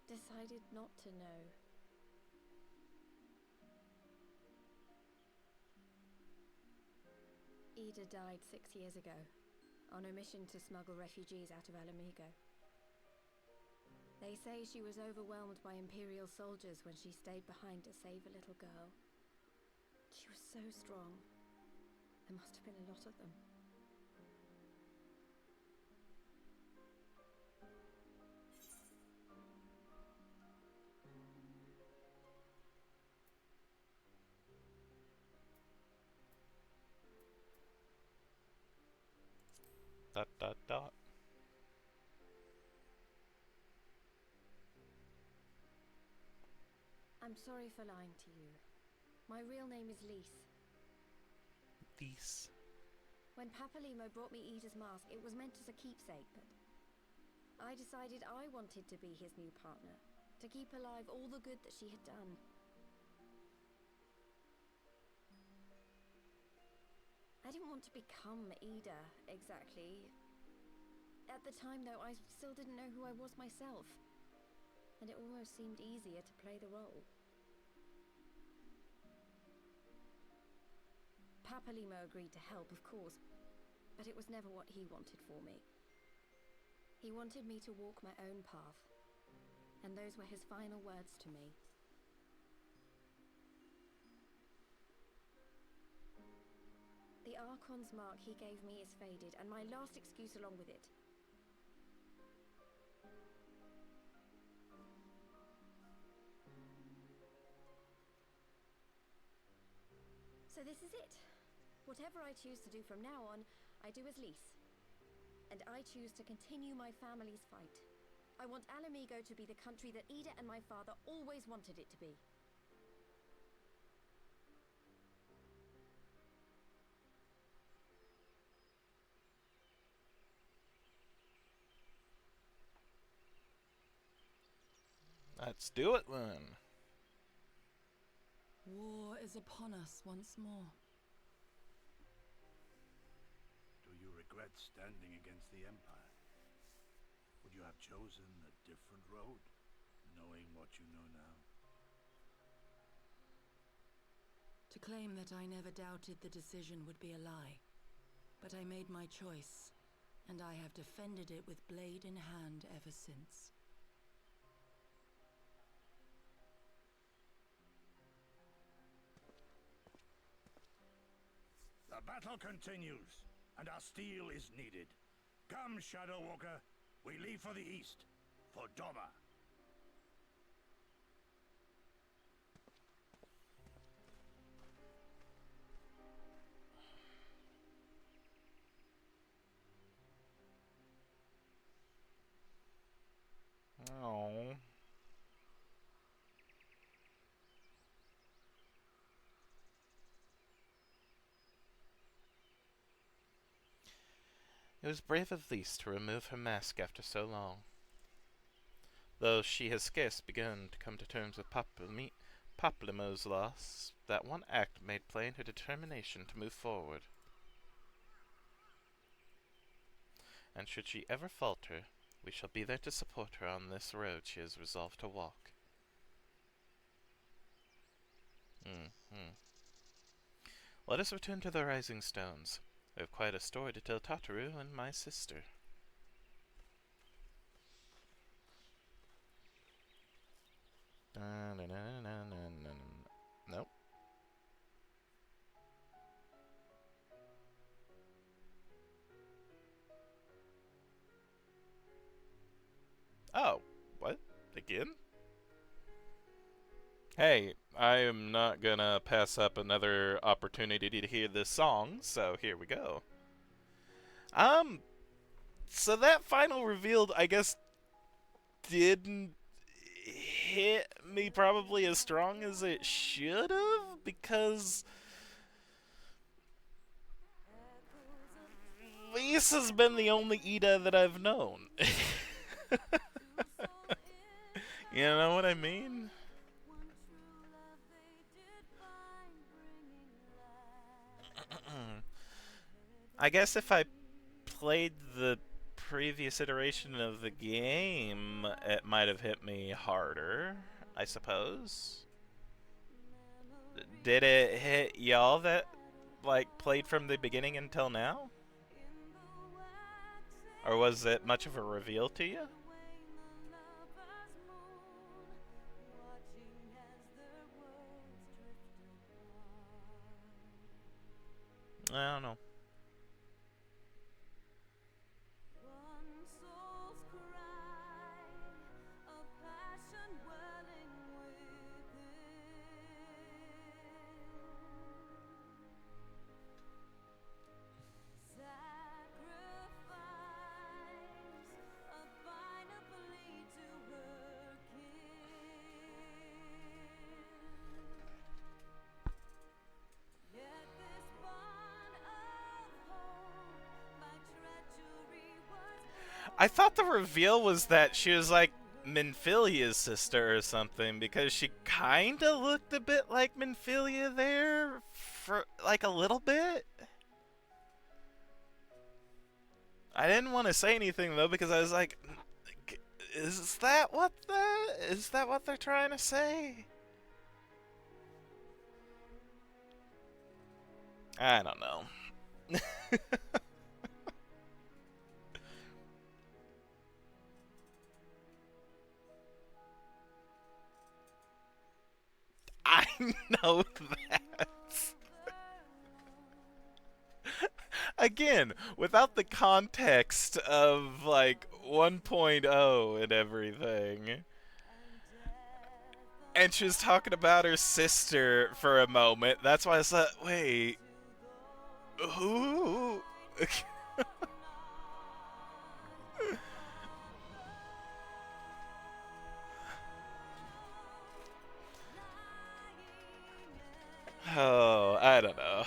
decided not to know. Ida died 6 years ago, on a mission to smuggle refugees out of Alamigo. They say she was overwhelmed by Imperial soldiers when she stayed behind to save a little girl. She was so strong. There must have been a lot of them. Dot dot dot. I'm sorry for lying to you. My real name is Lise. These. When Papalimo brought me Ida's mask, it was meant as a keepsake, but I decided I wanted to be his new partner, to keep alive all the good that she had done. I didn't want to become Ida, exactly. At the time, though, I still didn't know who I was myself, and it almost seemed easier to play the role. Papalimo agreed to help, of course, but it was never what he wanted for me. He wanted me to walk my own path, and those were his final words to me. The Archon's mark he gave me is faded, and my last excuse along with it. So this is it. Whatever I choose to do from now on, I do as Lise. And I choose to continue my family's fight. I want Alamigo to be the country that Ida and my father always wanted it to be. Let's do it then. War is upon us once more. Do you regret standing against the Empire? Would you have chosen a different road, knowing what you know now? To claim that I never doubted the decision would be a lie. But I made my choice, and I have defended it with blade in hand ever since. The battle continues, and our steel is needed. Come, Shadow Walker, we leave for the east, for Doma. Oh. It was brave of Lys to remove her mask after so long. Though she has scarce begun to come to terms with Papalymo's loss, that one act made plain her determination to move forward. And should she ever falter, we shall be there to support her on this road she has resolved to walk. Let us return to the Rising Stones. I have quite a story to tell Tataru and my sister. Nope. Oh, what? Again? Hey, I am not gonna pass up another opportunity to hear this song, so here we go. So that final reveal, I guess, didn't hit me probably as strong as it should have, because Lys has been the only Ida that I've known. You know what I mean? I guess if I played the previous iteration of the game, it might have hit me harder, I suppose. Did it hit y'all that, like, played from the beginning until now? Or was it much of a reveal to you? I don't know. I thought the reveal was that she was like Minfilia's sister or something, because she kinda looked a bit like Minfilia there for like a little bit. I didn't want to say anything though, because I was like, is that what they're trying to say? I don't know. I know that. Again, without the context of, like, 1.0 and everything. And she was talking about her sister for a moment. That's why I said, wait, who? Oh, I don't know.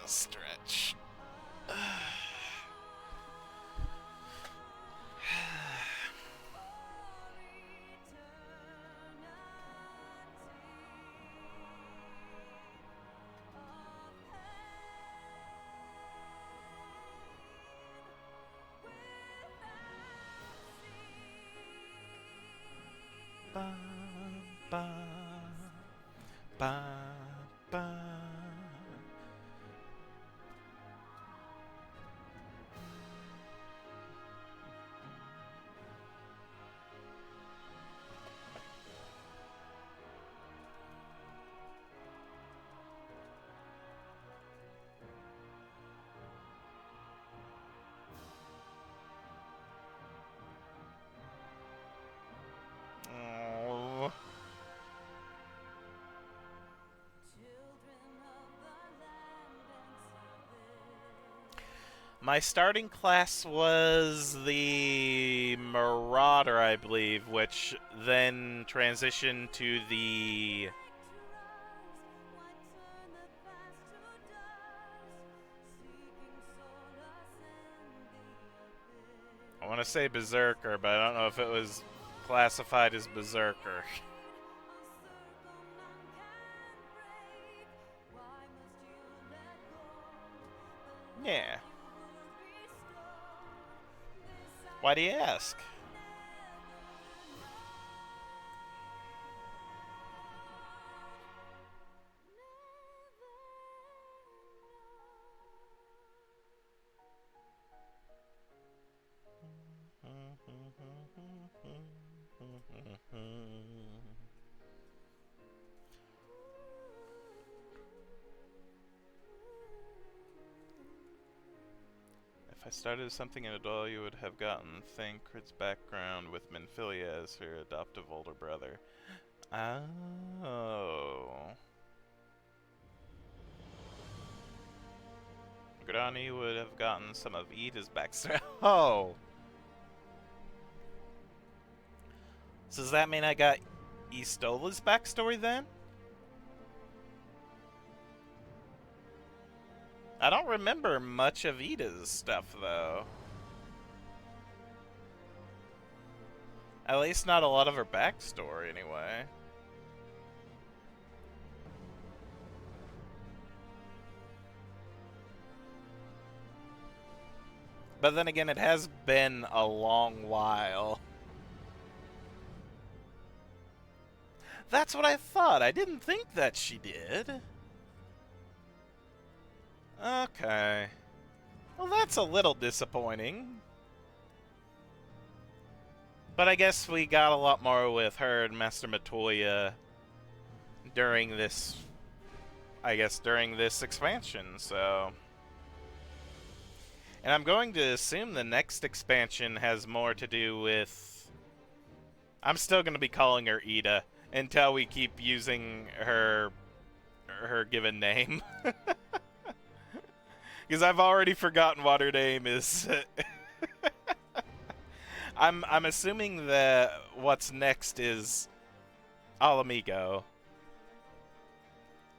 Stretch. Ba, ba, ba, ba. Oh. My starting class was the Marauder, I believe, which then transitioned to the... I want to say Berserker, but I don't know if it was classified as Berserker. Yeah. Why do you ask? If I started something in Adol, you would have gotten Thancred's background with Minfilia as her adoptive older brother. Oh. Grani would have gotten some of Ida's backstory. Oh! So does that mean I got Istola's backstory then? I don't remember much of Ida's stuff, though. At least not a lot of her backstory, anyway. But then again, it has been a long while. That's what I thought. I didn't think that she did. Okay. Well, that's a little disappointing. But I guess we got a lot more with her and Master Matoya during this... during this expansion, so... And I'm going to assume the next expansion has more to do with... I'm still going to be calling her Ida until we keep using her given name. Because I've already forgotten what her name is. I'm assuming that what's next is Alamigo.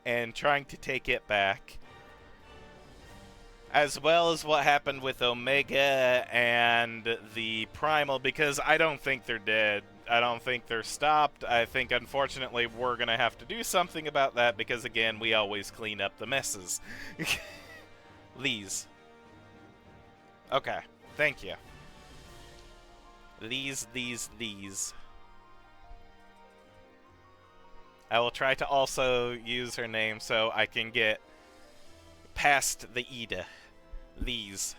And trying to take it back. As well as what happened with Omega and the Primal, because I don't think they're dead. I don't think they're stopped. I think, unfortunately, we're going to have to do something about that because, again, we always clean up the messes. These. Okay. Thank you. These. I will try to also use her name so I can get past the Ida. These.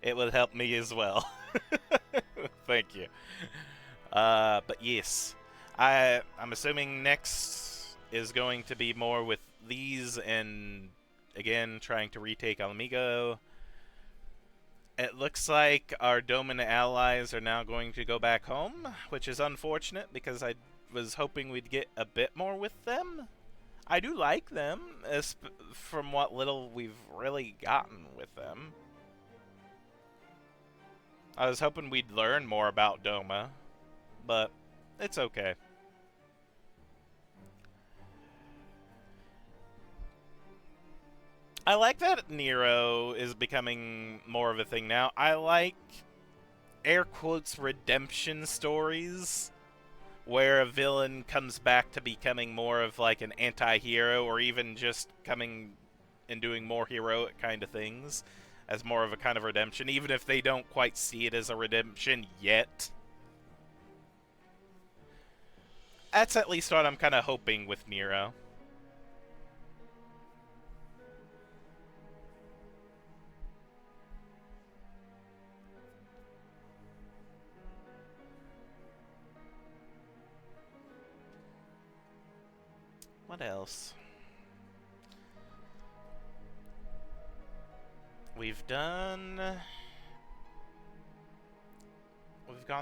It would help me as well. Thank you. But yes. I'm assuming next is going to be more with these and, again, trying to retake Alamigo. It looks like our Doman allies are now going to go back home, which is unfortunate because I was hoping we'd get a bit more with them. I do like them, from what little we've really gotten with them. I was hoping we'd learn more about Doma, but It's okay. I like that Nero is becoming more of a thing now. I like, air quotes, redemption stories where a villain comes back to becoming more of like an anti-hero, or even just coming and doing more heroic kind of things as more of a kind of redemption, even if they don't quite see it as a redemption yet. That's at least what I'm kind of hoping with Nero. What else? We've gone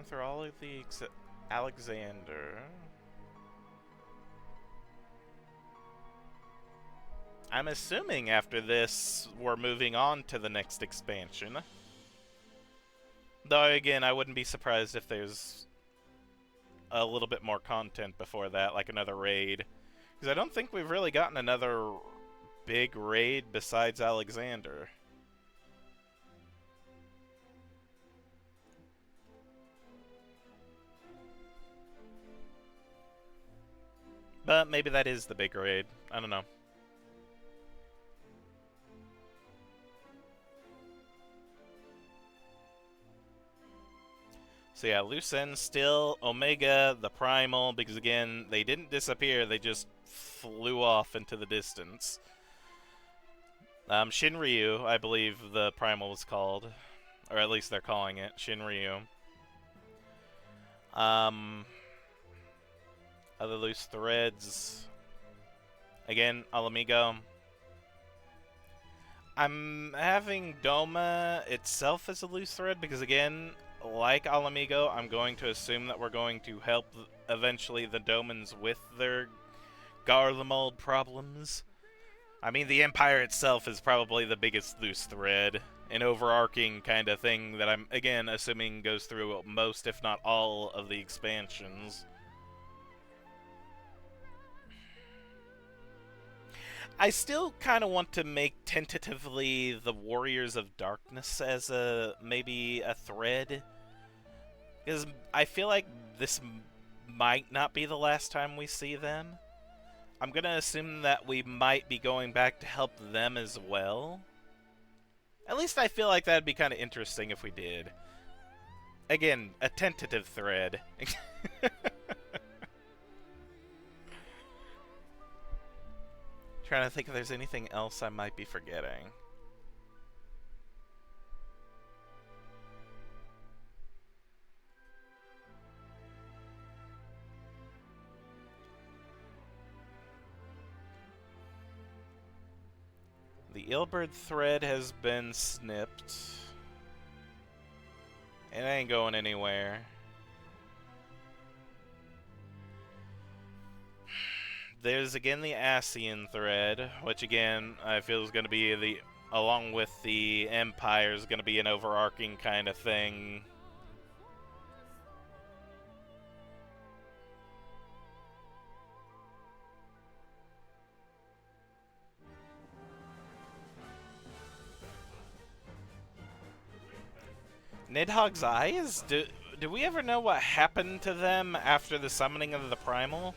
through all of the Alexander. I'm assuming after this, we're moving on to the next expansion. Though, again, I wouldn't be surprised if there's a little bit more content before that, like another raid. Because I don't think we've really gotten another big raid besides Alexander. But maybe that is the big raid. I don't know. So yeah, loose ends still, Omega, the Primal, because again, they didn't disappear, they just flew off into the distance. Shinryu, I believe the Primal was called. Or at least they're calling it, Shinryu. Other loose threads. Again, Alamigo. I'm having Doma itself as a loose thread because, again, like Alamigo, I'm going to assume that we're going to help eventually the Domans with their Garlemald problems. I mean, the Empire itself is probably the biggest loose thread, an overarching kind of thing that I'm, again, assuming goes through most, if not all, of the expansions. I still kind of want to make tentatively the Warriors of Darkness as maybe a thread. Because I feel like this might not be the last time we see them. I'm going to assume that we might be going back to help them as well. At least I feel like that'd be kind of interesting if we did. Again, a tentative thread. Trying to think if there's anything else I might be forgetting. The Ilberd thread has been snipped. It ain't going anywhere. There's again the Asian thread, which again I feel is going to be along with the Empire, is going to be an overarching kind of thing. Nidhogg's eyes? Do we ever know what happened to them after the summoning of the Primal?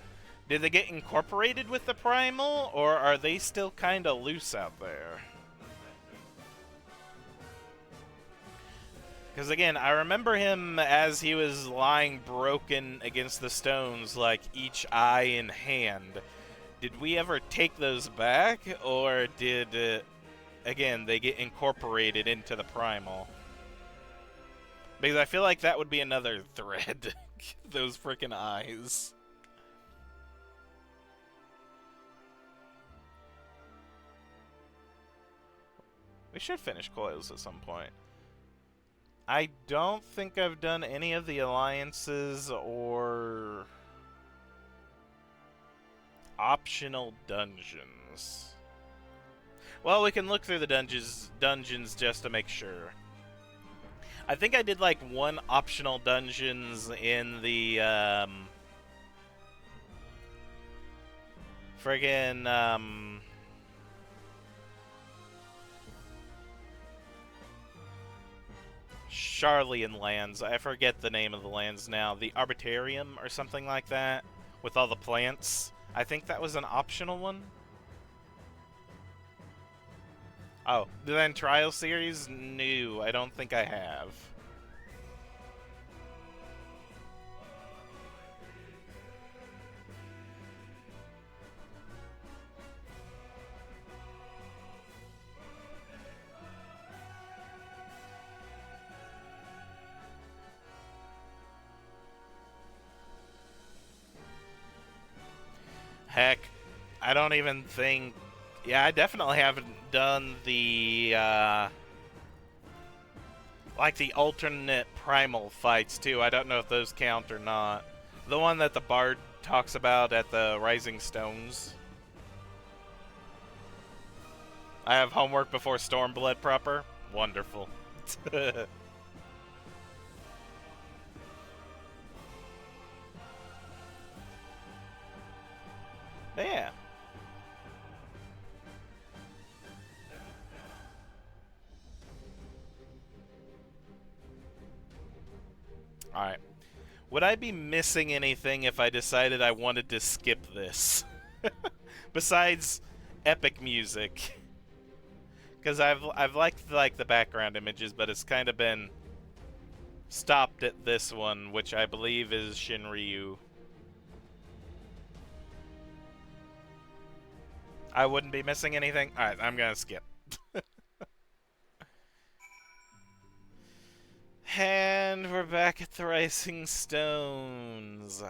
Did they get incorporated with the Primal, or are they still kind of loose out there? Because again, I remember him as he was lying broken against the stones, like each eye in hand. Did we ever take those back, or did, again, they get incorporated into the Primal? Because I feel like that would be another thread. Those frickin' eyes. We should finish Coils at some point. I don't think I've done any of the alliances or optional dungeons. Well, we can look through the dungeons just to make sure. I think I did like one optional dungeons in the Friggin', Charlian lands. I forget the name of the lands now. The Arbitrarium or something like that, with all the plants. I think that was an optional one. Oh, then Trial Series? No, I don't think I have. Heck, I don't even think... Yeah, I definitely haven't done the, like the alternate primal fights, too. I don't know if those count or not. The one that the Bard talks about at the Rising Stones. I have homework before Stormblood proper. Wonderful. Yeah. Alright. Would I be missing anything if I decided I wanted to skip this? Besides epic music. Because I've liked the background images, but it's kind of been stopped at this one, which I believe is Shinryu. I wouldn't be missing anything? Alright, I'm gonna skip. And we're back at the Rising Stones.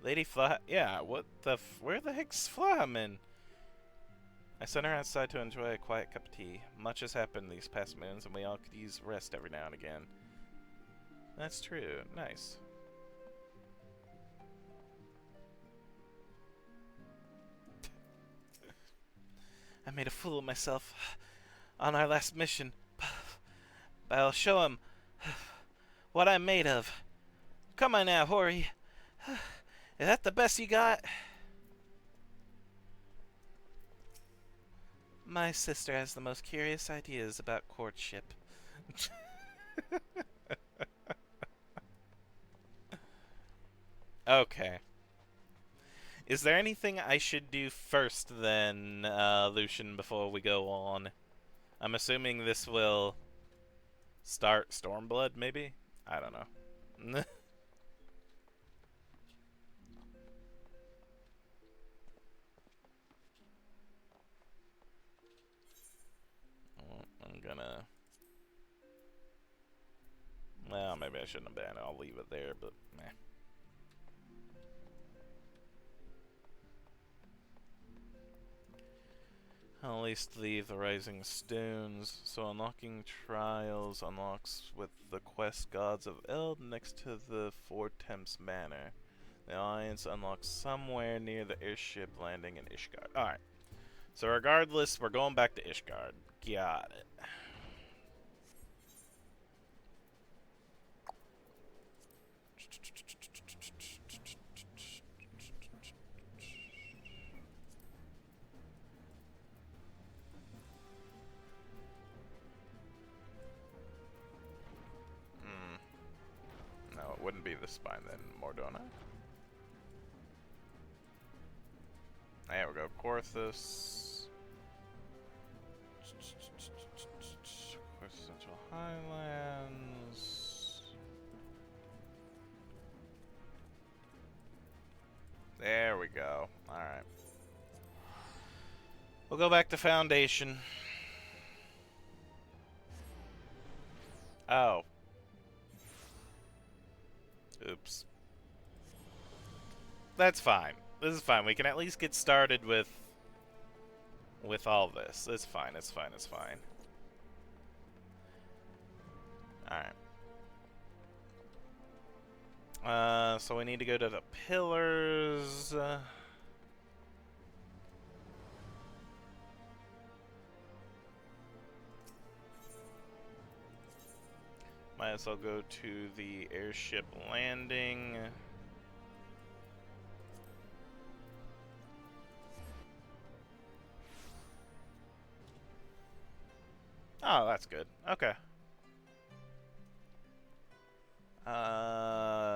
Lady Fla... Yeah, what the... Where the heck's Flahamin? I sent her outside to enjoy a quiet cup of tea. Much has happened these past moons, and we all could use rest every now and again. That's true. Nice. I made a fool of myself on our last mission, but I'll show him what I'm made of. Come on now, Hori. Is that the best you got? My sister has the most curious ideas about courtship. Okay. Is there anything I should do first then, Lucian, before we go on? I'm assuming this will start Stormblood, maybe? I don't know. I'm gonna... Well, maybe I shouldn't have been. I'll leave it there, but meh. I'll at least leave the Rising Stones. So unlocking Trials unlocks with the quest Gods of Eld next to the Four Temps Manor. The Alliance unlocks somewhere near the airship landing in Ishgard. Alright. So regardless, we're going back to Ishgard. Got it. No, it wouldn't be the spine then, Mordona. There we go, Corthus. Central Highlands. There we go. Alright. We'll go back to Foundation. Oh. Oops. That's fine. This is fine. We can at least get started with all this. It's fine. It's fine. It's fine. Alright. So we need to go to the pillars. Might as well go to the airship landing. Oh, that's good. Okay.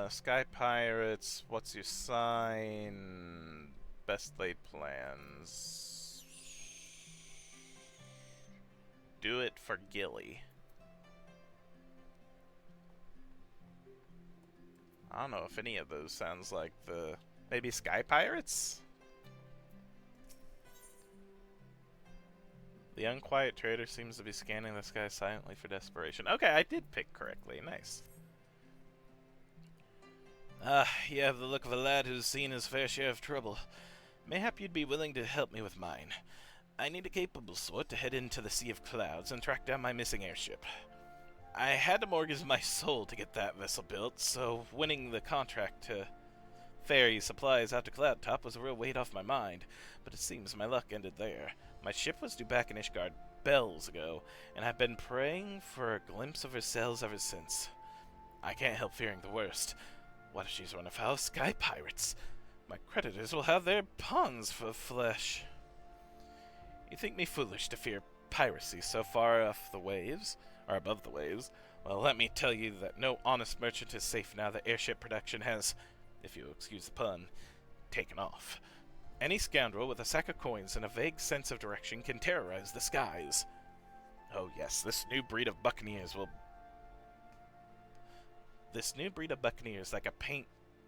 Sky Pirates, what's your sign? Best laid plans. Do it for Gilly. I don't know if any of those sounds like the... Maybe Sky Pirates? The unquiet trader seems to be scanning the sky silently for desperation. Okay, I did pick correctly. Nice. You have the look of a lad who's seen his fair share of trouble. Mayhap you'd be willing to help me with mine. I need a capable sort to head into the Sea of Clouds and track down my missing airship. I had to mortgage my soul to get that vessel built, so winning the contract to ferry supplies out to Cloudtop was a real weight off my mind, but it seems my luck ended there. My ship was due back in Ishgard bells ago, and I've been praying for a glimpse of her sails ever since. I can't help fearing the worst. What if she's run afoul of Sky Pirates? My creditors will have their pawns for flesh. You think me foolish to fear piracy so far off the waves, or above the waves? Well, let me tell you that no honest merchant is safe now that airship production has, if you excuse the pun, taken off. Any scoundrel with a sack of coins and a vague sense of direction can terrorize the skies. Oh yes, this new breed of buccaneers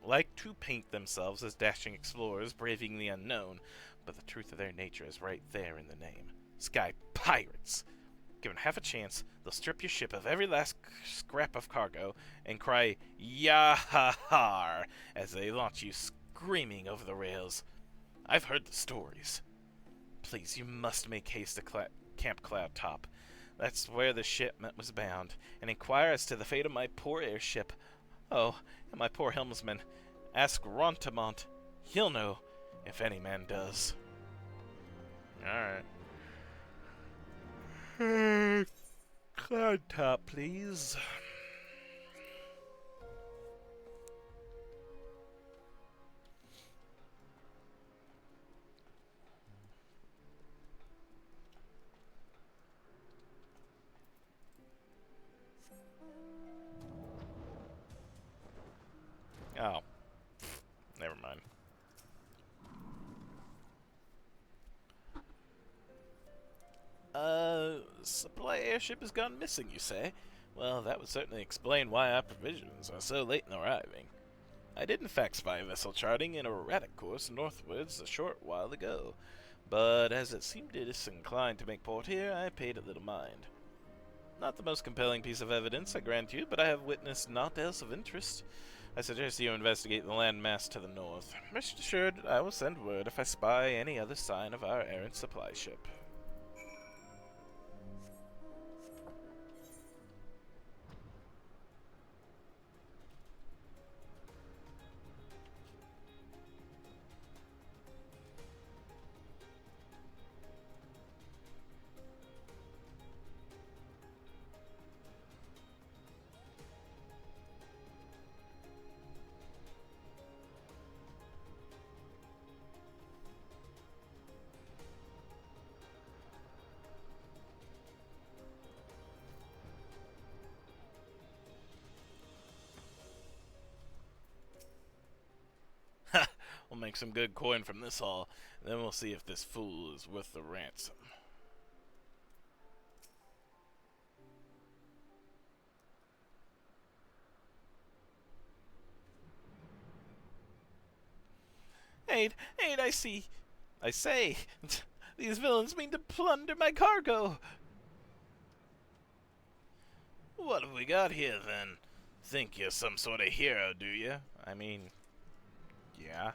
like to paint themselves as dashing explorers braving the unknown, but the truth of their nature is right there in the name. Sky Pirates. Given half a chance, they'll strip your ship of every last scrap of cargo and cry "Yah-ha-har" as they launch you screaming over the rails. I've heard the stories. Please, you must make haste to Camp Cloudtop. That's where the shipment was bound, and inquire as to the fate of my poor airship. Oh, and my poor helmsman. Ask Rontamont. He'll know, if any man does. Alright. Cloudtop, please. Oh. Never mind. Supply airship has gone missing, you say? Well, that would certainly explain why our provisions are so late in arriving. I did in fact spy a vessel charting an erratic course northwards a short while ago, but as it seemed disinclined to make port here, I paid it little mind. Not the most compelling piece of evidence, I grant you, but I have witnessed naught else of interest. I suggest you investigate the landmass to the north. Rest assured, I will send word if I spy any other sign of our errant supply ship. We'll make some good coin from this haul, then we'll see if this fool is worth the ransom. Aid, I say, these villains mean to plunder my cargo. What have we got here, then? Think you're some sort of hero, do you? I mean, yeah.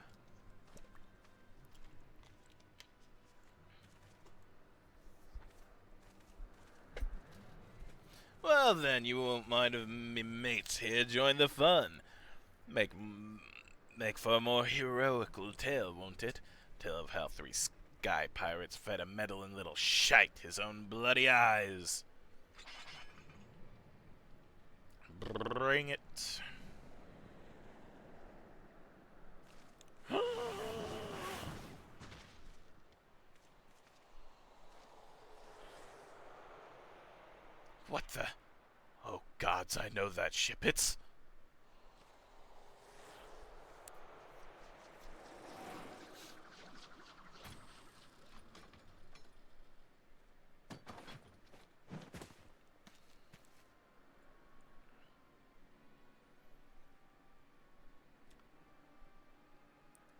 Well then, you won't mind if me mates here join the fun. Make for a more heroical tale, won't it? Tale of how 3 sky pirates fed a meddling little shite his own bloody eyes. Bring it. What the? Oh gods, I know that ship. It's...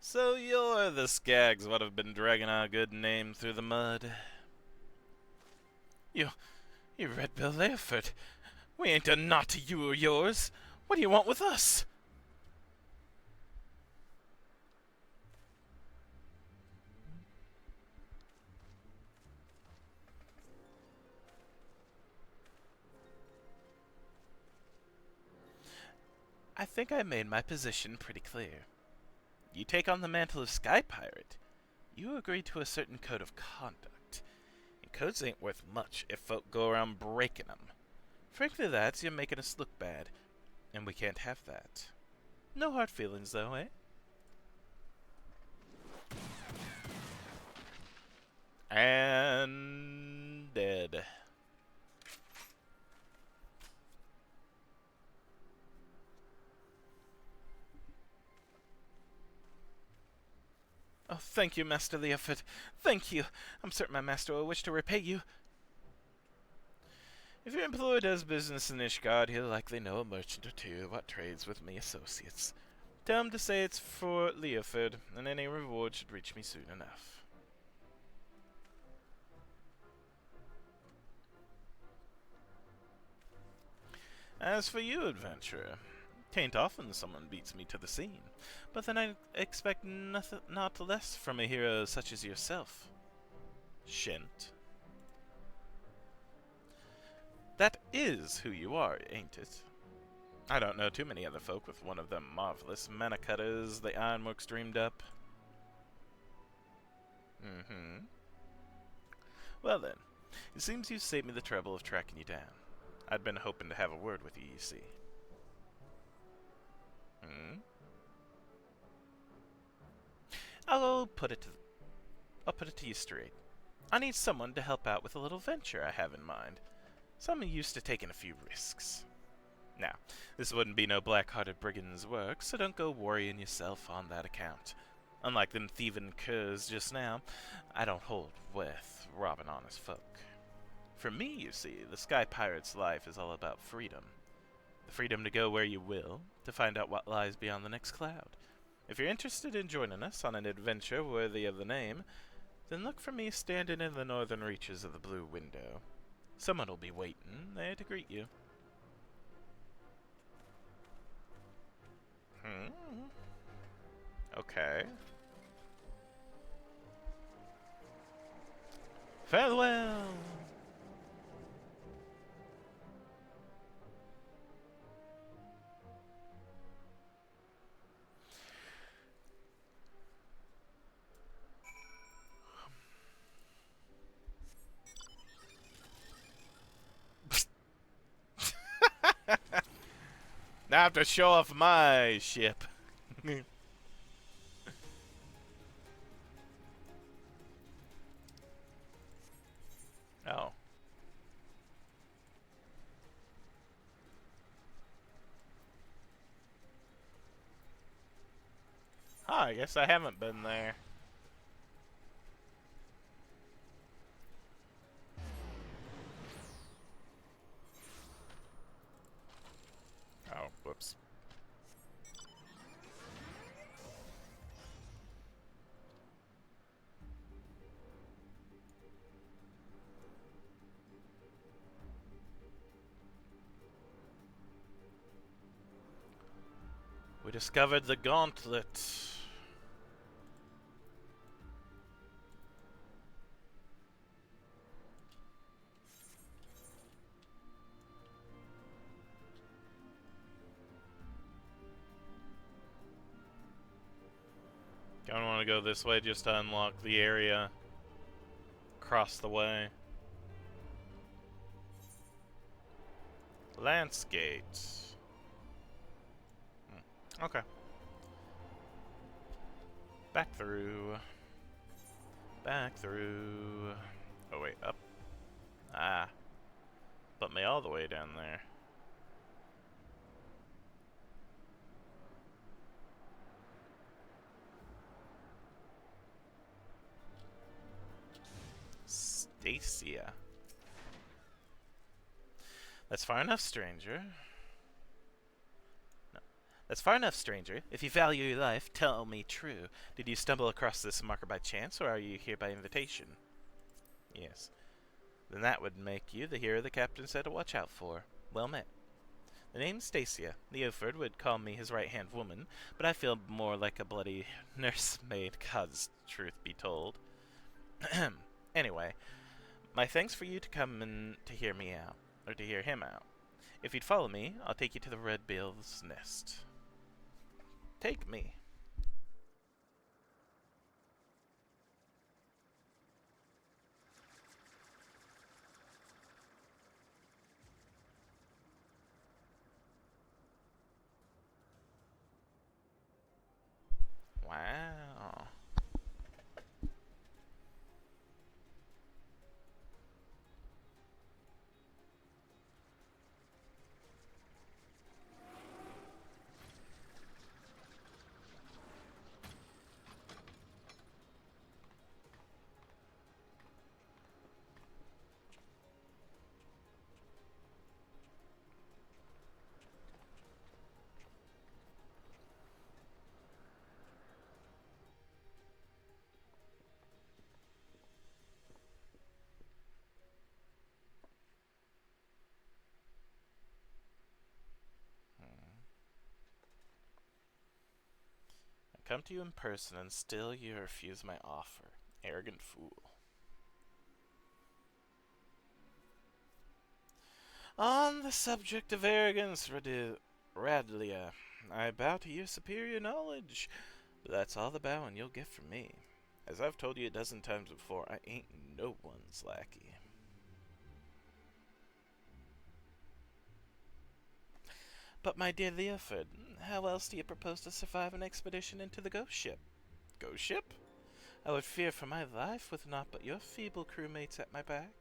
So you're the skags what have been dragging our good name through the mud. You Red Bill Leoford. We ain't done naught to you or yours. What do you want with us? I think I made my position pretty clear. You take on the mantle of Sky Pirate. You agree to a certain code of conduct. And codes ain't worth much if folk go around breaking them. Frankly, lads, you're making us look bad. And we can't have that. No hard feelings, though, eh? And... dead. Oh, thank you, Master Leoford. Thank you. I'm certain my master will wish to repay you. If your employer does business in Ishgard, he'll likely know a merchant or two what trades with me associates. Tell him to say it's for Leoford, and any reward should reach me soon enough. As for you, adventurer, 'tain't often someone beats me to the scene, but then I expect not less from a hero such as yourself. Shint. That is who you are, ain't it? I don't know too many other folk with one of them marvelous mana cutters the ironworks dreamed up. Well then, it seems you saved me the trouble of tracking you down. I'd been hoping to have a word with you, you see. I'll put it to you straight. I need someone to help out with a little venture I have in mind. Someone used to taking a few risks. Now, this wouldn't be no black-hearted brigand's work, so don't go worrying yourself on that account. Unlike them thieving curs just now, I don't hold with robbing honest folk. For me, you see, the Sky Pirate's life is all about freedom. The freedom to go where you will, to find out what lies beyond the next cloud. If you're interested in joining us on an adventure worthy of the name, then look for me standing in the northern reaches of the Blue Window. Someone will be waiting there to greet you. Okay. Farewell! Now I have to show off my ship. Oh. Huh, I guess I haven't been there. Oh, whoops. We discovered the gauntlet. Don't want to go this way just to unlock the area across the way. Lance Gate. Okay. Back through. Back through. Oh wait, up. Ah. Put me all the way down there. Stacia. That's far enough, stranger. No. That's far enough, stranger. If you value your life, tell me true. Did you stumble across this marker by chance, or are you here by invitation? Yes. Then that would make you the hero the captain said to watch out for. Well met. The name's Stacia. Leoford would call me his right-hand woman, but I feel more like a bloody nursemaid, God's truth be told. Anyway, my thanks for you to come and to hear me out, or to hear him out. If you'd follow me, I'll take you to the Red Bill's nest. Take me. Wow. I come to you in person, and still you refuse my offer. Arrogant fool. On the subject of arrogance, Radlia, I bow to your superior knowledge, but that's all the bowing you'll get from me. As I've told you a dozen times before, I ain't no one's lackey. But my dear Leoford, how else do you propose to survive an expedition into the ghost ship? Ghost ship? I would fear for my life with naught but your feeble crewmates at my back.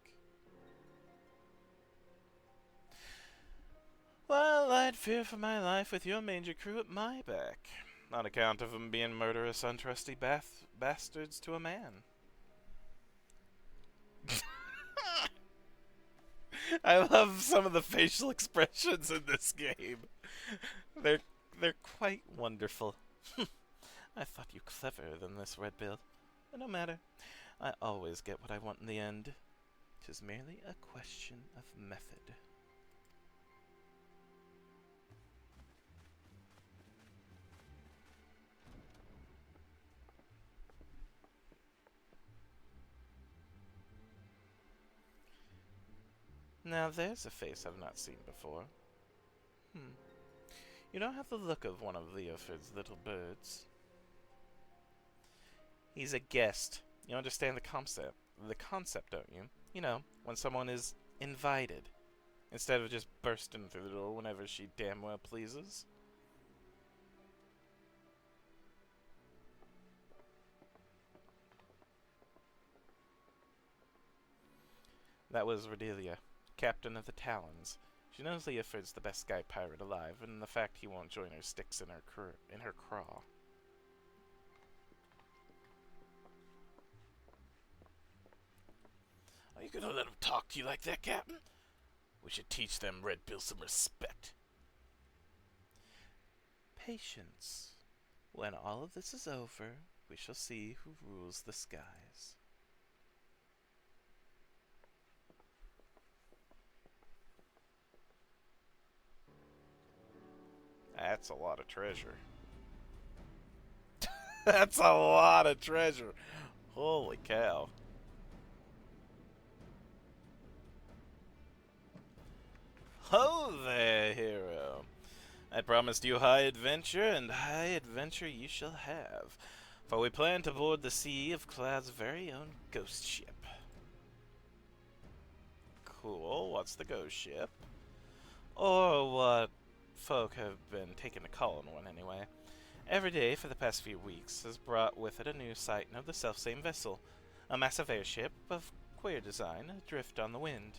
Well, I'd fear for my life with your manger crew at my back, on account of 'em being murderous, untrusty bastards to a man. I love some of the facial expressions in this game. They're quite wonderful. I thought you cleverer than this, Red Bill. But no matter. I always get what I want in the end. 'Tis merely a question of method. Now there's a face I've not seen before. You don't have the look of one of Leoford's little birds. He's a guest. You understand the concept. The concept, don't you? You know, when someone is invited, instead of just bursting through the door whenever she damn well pleases. That was Redelia, captain of the Talons. She knows Leoford's the best sky pirate alive, and the fact he won't join her sticks in her craw. Are you gonna let him talk to you like that, Captain? We should teach them Red Bill some respect. Patience. When all of this is over, we shall see who rules the skies. That's a lot of treasure. That's a lot of treasure. Holy cow. Ho there, hero. I promised you high adventure, and high adventure you shall have. For we plan to board the Sea of Cloud's very own ghost ship. Cool, what's the ghost ship? Or what folk have been taking a call on one anyway. Every day for the past few weeks has brought with it a new sighting of the selfsame vessel, a massive airship of queer design adrift on the wind.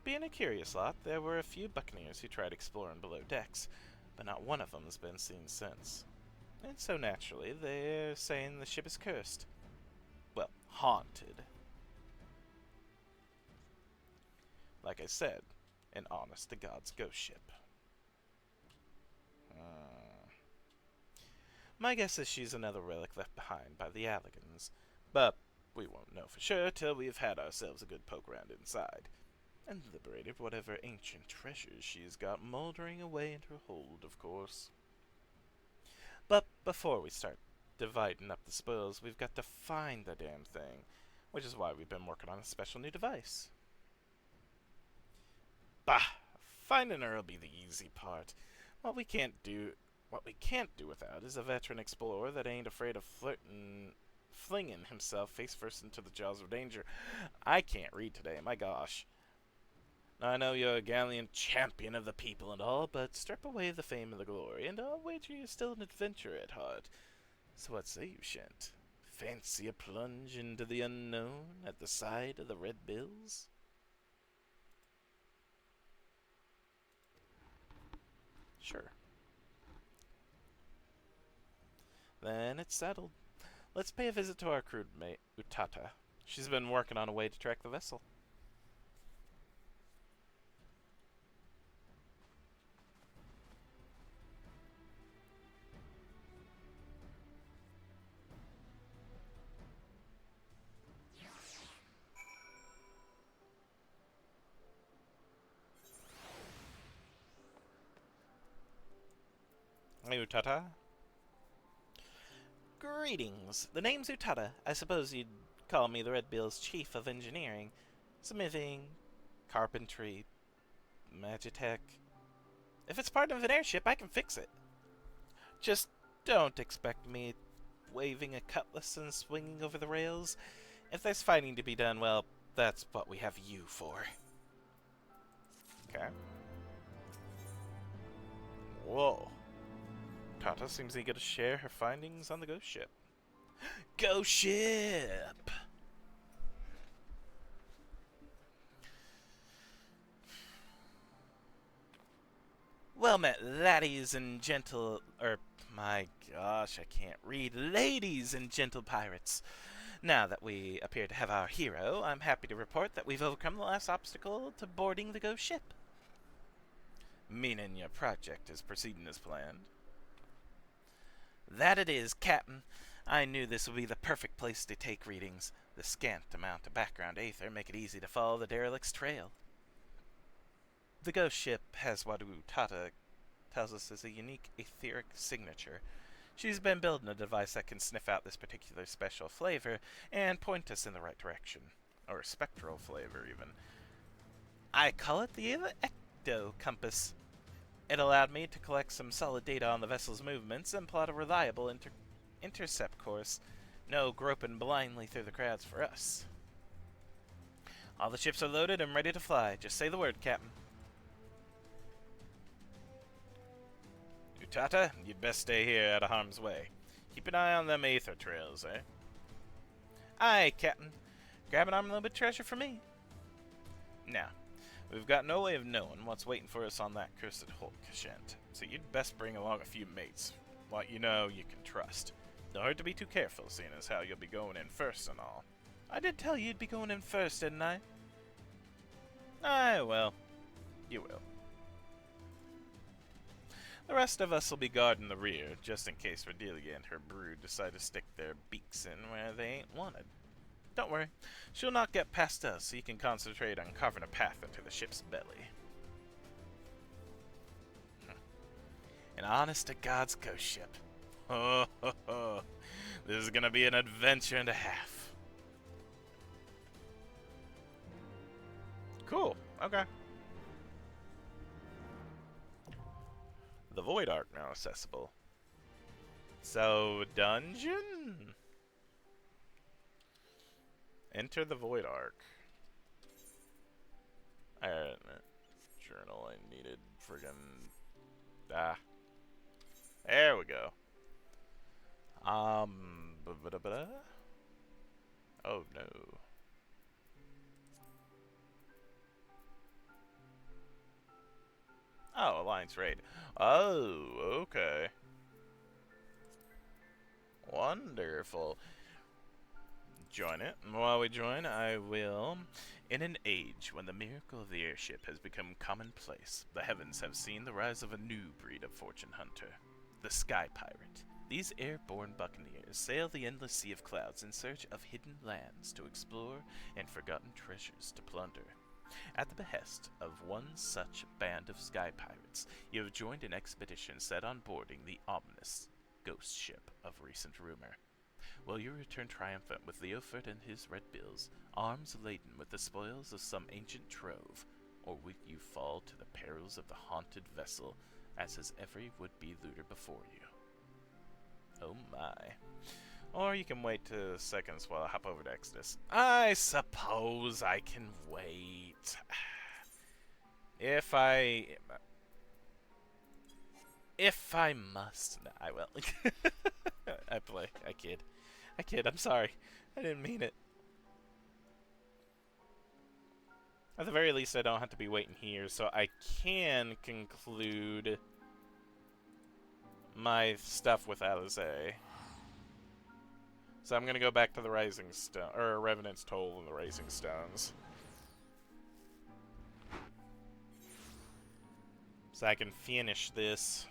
Being a curious lot, there were a few buccaneers who tried exploring below decks, but not one of them has been seen since. And so naturally, they're saying the ship is cursed. Well, haunted. Like I said, an honest-to-God's ghost ship. My guess is she's another relic left behind by the Alligans, but we won't know for sure till we've had ourselves a good poke around inside, and liberated whatever ancient treasures she's got mouldering away in her hold, of course. But before we start dividing up the spoils, we've got to find the damn thing, which is why we've been working on a special new device. Bah! Finding her will be the easy part. What we can't do without is a veteran explorer that ain't afraid of flinging himself face first into the jaws of danger. I can't read today, my gosh. Now, I know you're a gallant champion of the people and all, but strip away the fame and the glory, and I'll wager you're still an adventurer at heart. So what say you, Shant? Fancy a plunge into the unknown at the side of the Red Bills? Sure. Then it's settled. Let's pay a visit to our crewmate, Utata. She's been working on a way to track the vessel. Hey, Utata. Greetings. The name's Utata. I suppose you'd call me the Red Bill's chief of engineering, smithing, carpentry, magitech. If it's part of an airship, I can fix it. Just don't expect me waving a cutlass and swinging over the rails. If there's fighting to be done, well, that's what we have you for. Okay. Whoa. Tata seems eager to share her findings on the ghost ship. Ghost ship! Well met, laddies and my gosh, I can't read. Ladies and gentle pirates. Now that we appear to have our hero, I'm happy to report that we've overcome the last obstacle to boarding the ghost ship. Meaning your project is proceeding as planned? That it is, Captain. I knew this would be the perfect place to take readings. The scant amount of background aether make it easy to follow the derelict's trail. The ghost ship has what Utata tells us is a unique etheric signature. She's been building a device that can sniff out this particular special flavor and point us in the right direction. Or spectral flavor, even. I call it the Ecto Compass. It allowed me to collect some solid data on the vessel's movements and plot a reliable intercept course. No groping blindly through the crowds for us. All the ships are loaded and ready to fly. Just say the word, Captain. Utata, you'd best stay here out of harm's way. Keep an eye on them aether trails, eh? Aye, Captain. Grab an arm of treasure for me. Now, we've got no way of knowing what's waiting for us on that cursed hulk, Shant, so you'd best bring along a few mates, what you know you can trust. Don't hurt to be too careful, seeing as how you'll be going in first and all. I did tell you you'd be going in first, didn't I? Aye, well, you will. The rest of us will be guarding the rear, just in case Redelia and her brood decide to stick their beaks in where they ain't wanted. Don't worry, she'll not get past us, so you can concentrate on carving a path into the ship's belly. An honest-to-God's ghost ship. Ho ho ho. This is gonna be an adventure and a half. Cool, okay. The Void Ark now accessible. So, dungeon? Enter the Void Ark. Alright, journal I needed. friggin'... Ah. There we go. Oh no. Oh, Alliance Raid. Oh, okay. Wonderful. Join it. And while we join, I will... In an age when the miracle of the airship has become commonplace, the heavens have seen the rise of a new breed of fortune hunter. The Sky Pirate. These airborne buccaneers sail the endless sea of clouds in search of hidden lands to explore and forgotten treasures to plunder. At the behest of one such band of sky pirates, you have joined an expedition set on boarding the ominous ghost ship of recent rumor. Will you return triumphant with Leofert and his red bills, arms laden with the spoils of some ancient trove, or will you fall to the perils of the haunted vessel, as has every would-be looter before you? Oh my. Or you can wait 2 seconds while I hop over to Exodus. I suppose I can wait. If I must, no, I will. I play. I kid. I'm sorry. I didn't mean it. At the very least, I don't have to be waiting here, so I can conclude my stuff with Alizé. So I'm gonna go back to the Rising Stone, or Revenant's Toll and the Rising Stones. So I can finish this.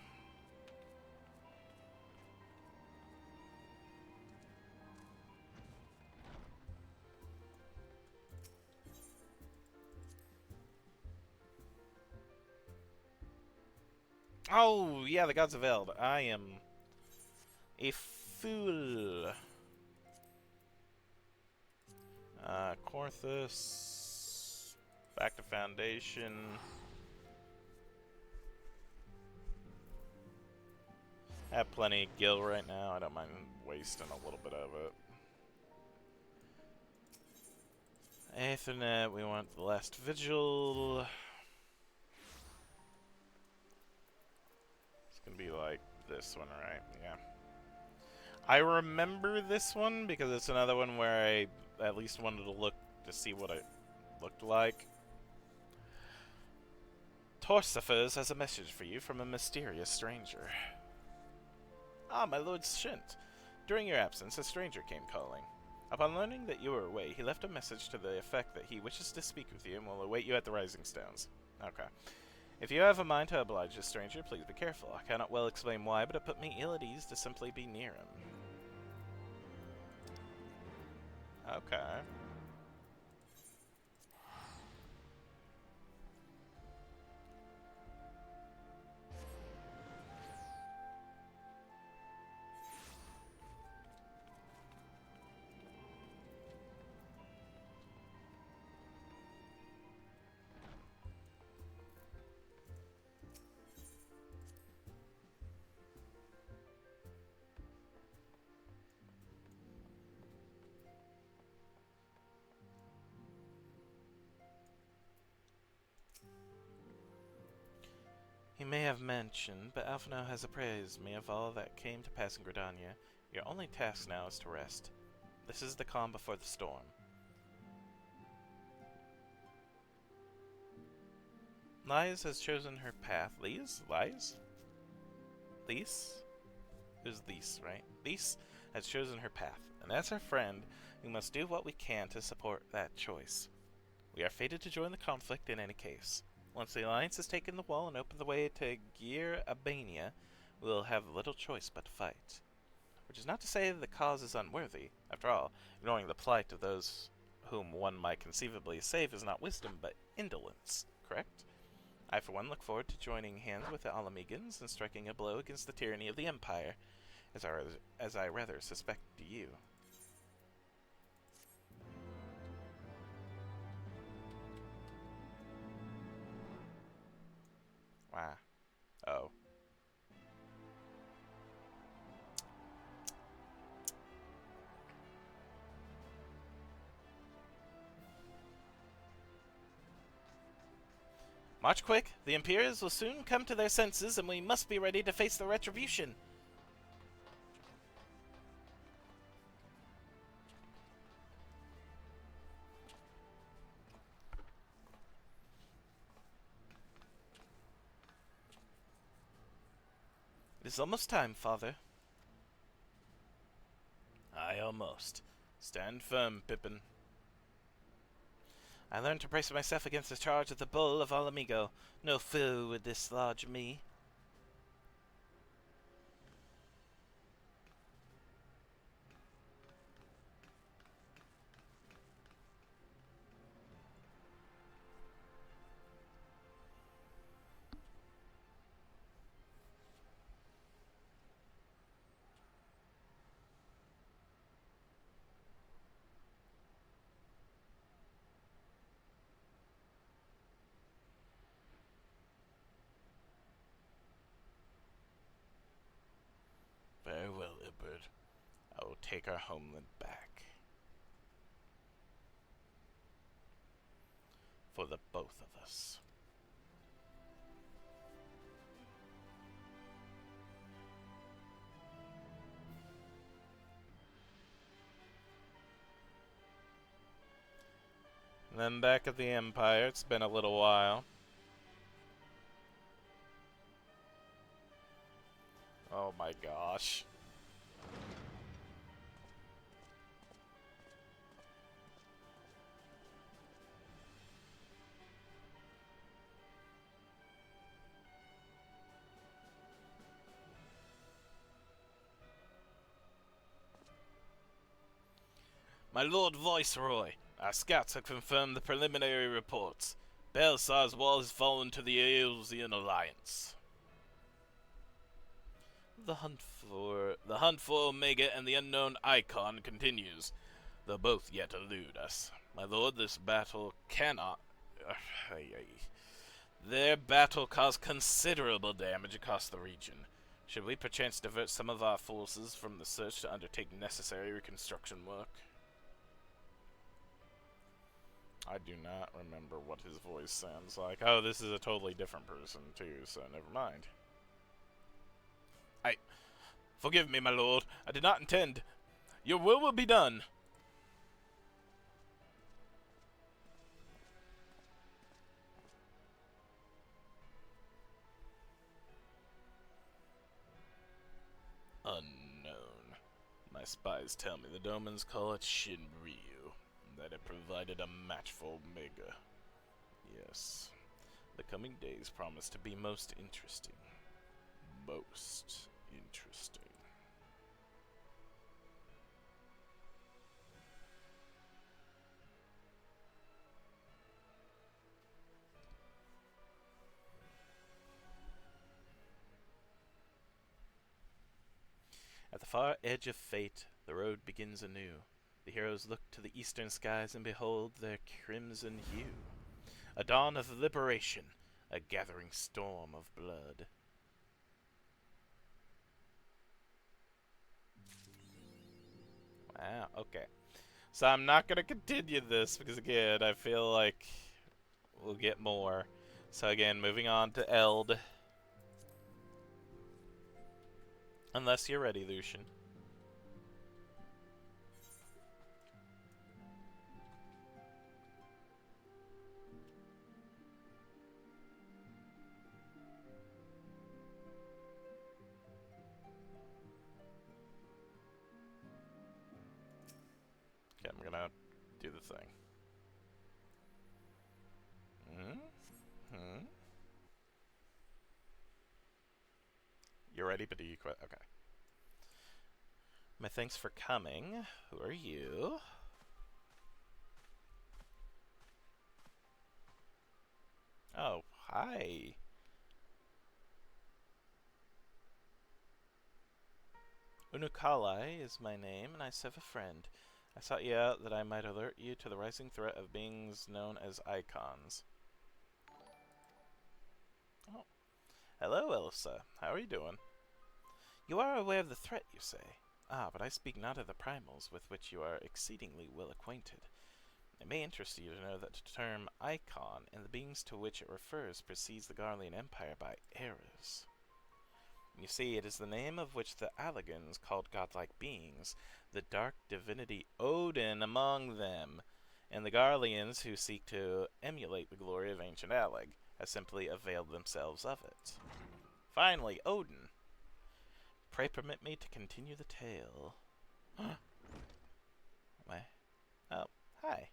Oh, yeah, the Gods of Eld. I am a fool. Corthus. Back to Foundation. I have plenty of gil right now. I don't mind wasting a little bit of it. Aethernet, we want the Last Vigil. It's gonna be like this one, right? Yeah. I remember this one because it's another one where I at least wanted to look to see what it looked like. Torsiphers has a message for you from a mysterious stranger. Ah, my lord Shint. During your absence, a stranger came calling. Upon learning that you were away, he left a message to the effect that he wishes to speak with you and will await you at the Rising Stones. Okay. If you have a mind to oblige a stranger, please be careful. I cannot well explain why, but it put me ill at ease to simply be near him. Okay. He may have mentioned, but Alphino has appraised me of all that came to pass in Gridania. Your only task now is to rest. This is the calm before the storm. Lies has chosen her path. Lies? Lies? Lise? Who's Lise, right? Lise has chosen her path, and as her friend, we must do what we can to support that choice. We are fated to join the conflict in any case. Once the Alliance has taken the wall and opened the way to Gear Albania, we will have little choice but to fight. Which is not to say that the cause is unworthy. After all, ignoring the plight of those whom one might conceivably save is not wisdom, but indolence, correct? I, for one, look forward to joining hands with the Alamegans and striking a blow against the tyranny of the Empire, as I rather suspect you. Wow. Oh. March quick. The Imperials will soon come to their senses, and we must be ready to face the retribution. It is almost time, Father. Aye, almost. Stand firm, Pippin. I learned to brace myself against the charge of the bull of Alamigo. No foe would dislodge me. Very well, Ilberd. I will take our homeland back. For the both of us. And then back at the Empire, it's been a little while. Oh my gosh. My Lord Viceroy, our scouts have confirmed the preliminary reports. Belsar's wall has fallen to the Eosian Alliance. The hunt for Omega and the unknown Icon continues, though both yet elude us. My lord, this battle cannot... Their battle caused considerable damage across the region. Should we perchance divert some of our forces from the search to undertake necessary reconstruction work? I do not remember what his voice sounds like. Oh, this is a totally different person, too, so never mind. Forgive me, my lord. I did not intend. Your will be done. Unknown. My spies tell me the Domans call it Shinryu, and that it provided a match for Omega. Yes. The coming days promise to be most interesting. Most interesting. At the far edge of fate, the road begins anew. The heroes look to the eastern skies and behold their crimson hue. A dawn of liberation, a gathering storm of blood. Wow, okay. So I'm not going to continue this because, again, I feel like we'll get more. So again, moving on to Eld. Unless you're ready, Lucian. Okay, I'm gonna do the thing. You're ready, but do you quit? Okay. My thanks for coming. Who are you? Oh, hi. Unukalai is my name, and I serve a friend. I sought you out that I might alert you to the rising threat of beings known as icons. Oh. Hello, Elsa. How are you doing? You are aware of the threat, you say? Ah, but I speak not of the primals with which you are exceedingly well acquainted. It may interest you to know that the term icon and the beings to which it refers precedes the Garlean Empire by eras. You see, it is the name of which the Allagans called godlike beings, the dark divinity Odin among them, and the Garleans who seek to emulate the glory of ancient Allag have simply availed themselves of it. Finally, Odin. Pray permit me to continue the tale. Why? Oh, hi.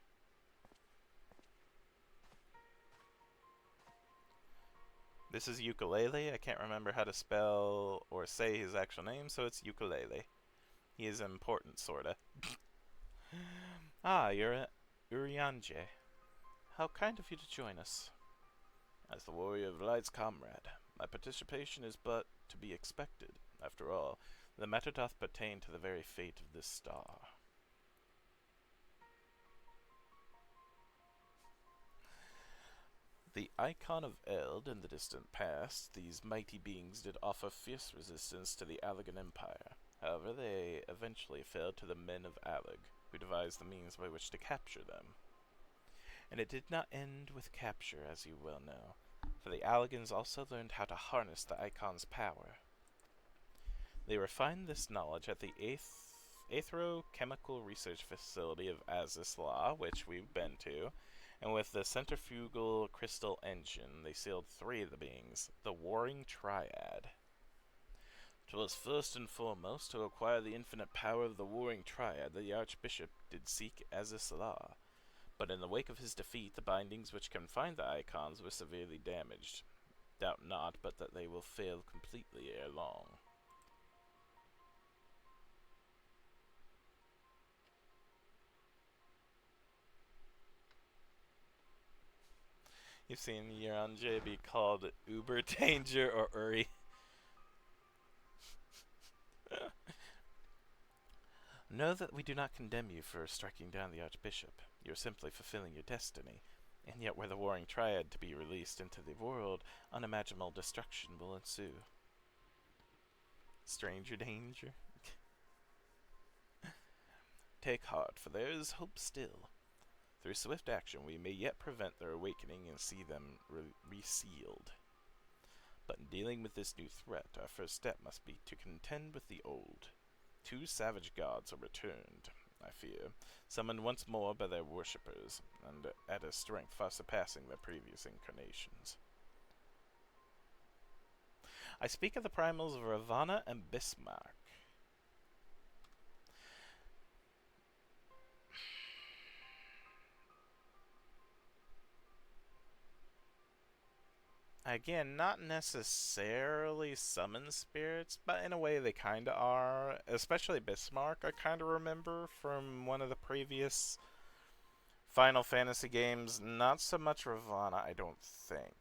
This is Ukulele. I can't remember how to spell or say his actual name, so it's Ukulele. He is important, sorta. Ah, you're a Urianje. How kind of you to join us. As the Warrior of Light's comrade, my participation is but to be expected. After all, the matter doth pertain to the very fate of this star. The icon of Eld in the distant past, these mighty beings did offer fierce resistance to the Allagan Empire. However, they eventually fell to the men of Allag, who devised the means by which to capture them. And it did not end with capture, as you well know, for the Allagans also learned how to harness the icon's power. They refined this knowledge at the Aethrochemical Research Facility of Azizla, which we've been to, and with the centrifugal crystal engine, they sealed 3 of the beings, the Warring Triad. 'Twas first and foremost to acquire the infinite power of the Warring Triad that the Archbishop did seek Azizla, but in the wake of his defeat, the bindings which confined the icons were severely damaged. Doubt not but that they will fail completely ere long. You've seen Urianje be called Uber Danger or Uri. Know that we do not condemn you for striking down the Archbishop. You are simply fulfilling your destiny. And yet were the Warring Triad to be released into the world, unimaginable destruction will ensue. Stranger danger. Take heart, for there is hope still. Through swift action we may yet prevent their awakening and see them resealed. But in dealing with this new threat, our first step must be to contend with the old. 2 savage gods are returned, I fear, summoned once more by their worshippers, and at a strength far surpassing their previous incarnations. I speak of the primals of Ravana and Bismarck. Again, not necessarily summon spirits, but in a way they kinda are. Especially Bismarck, I kinda remember from one of the previous Final Fantasy games. Not so much Ravana, I don't think.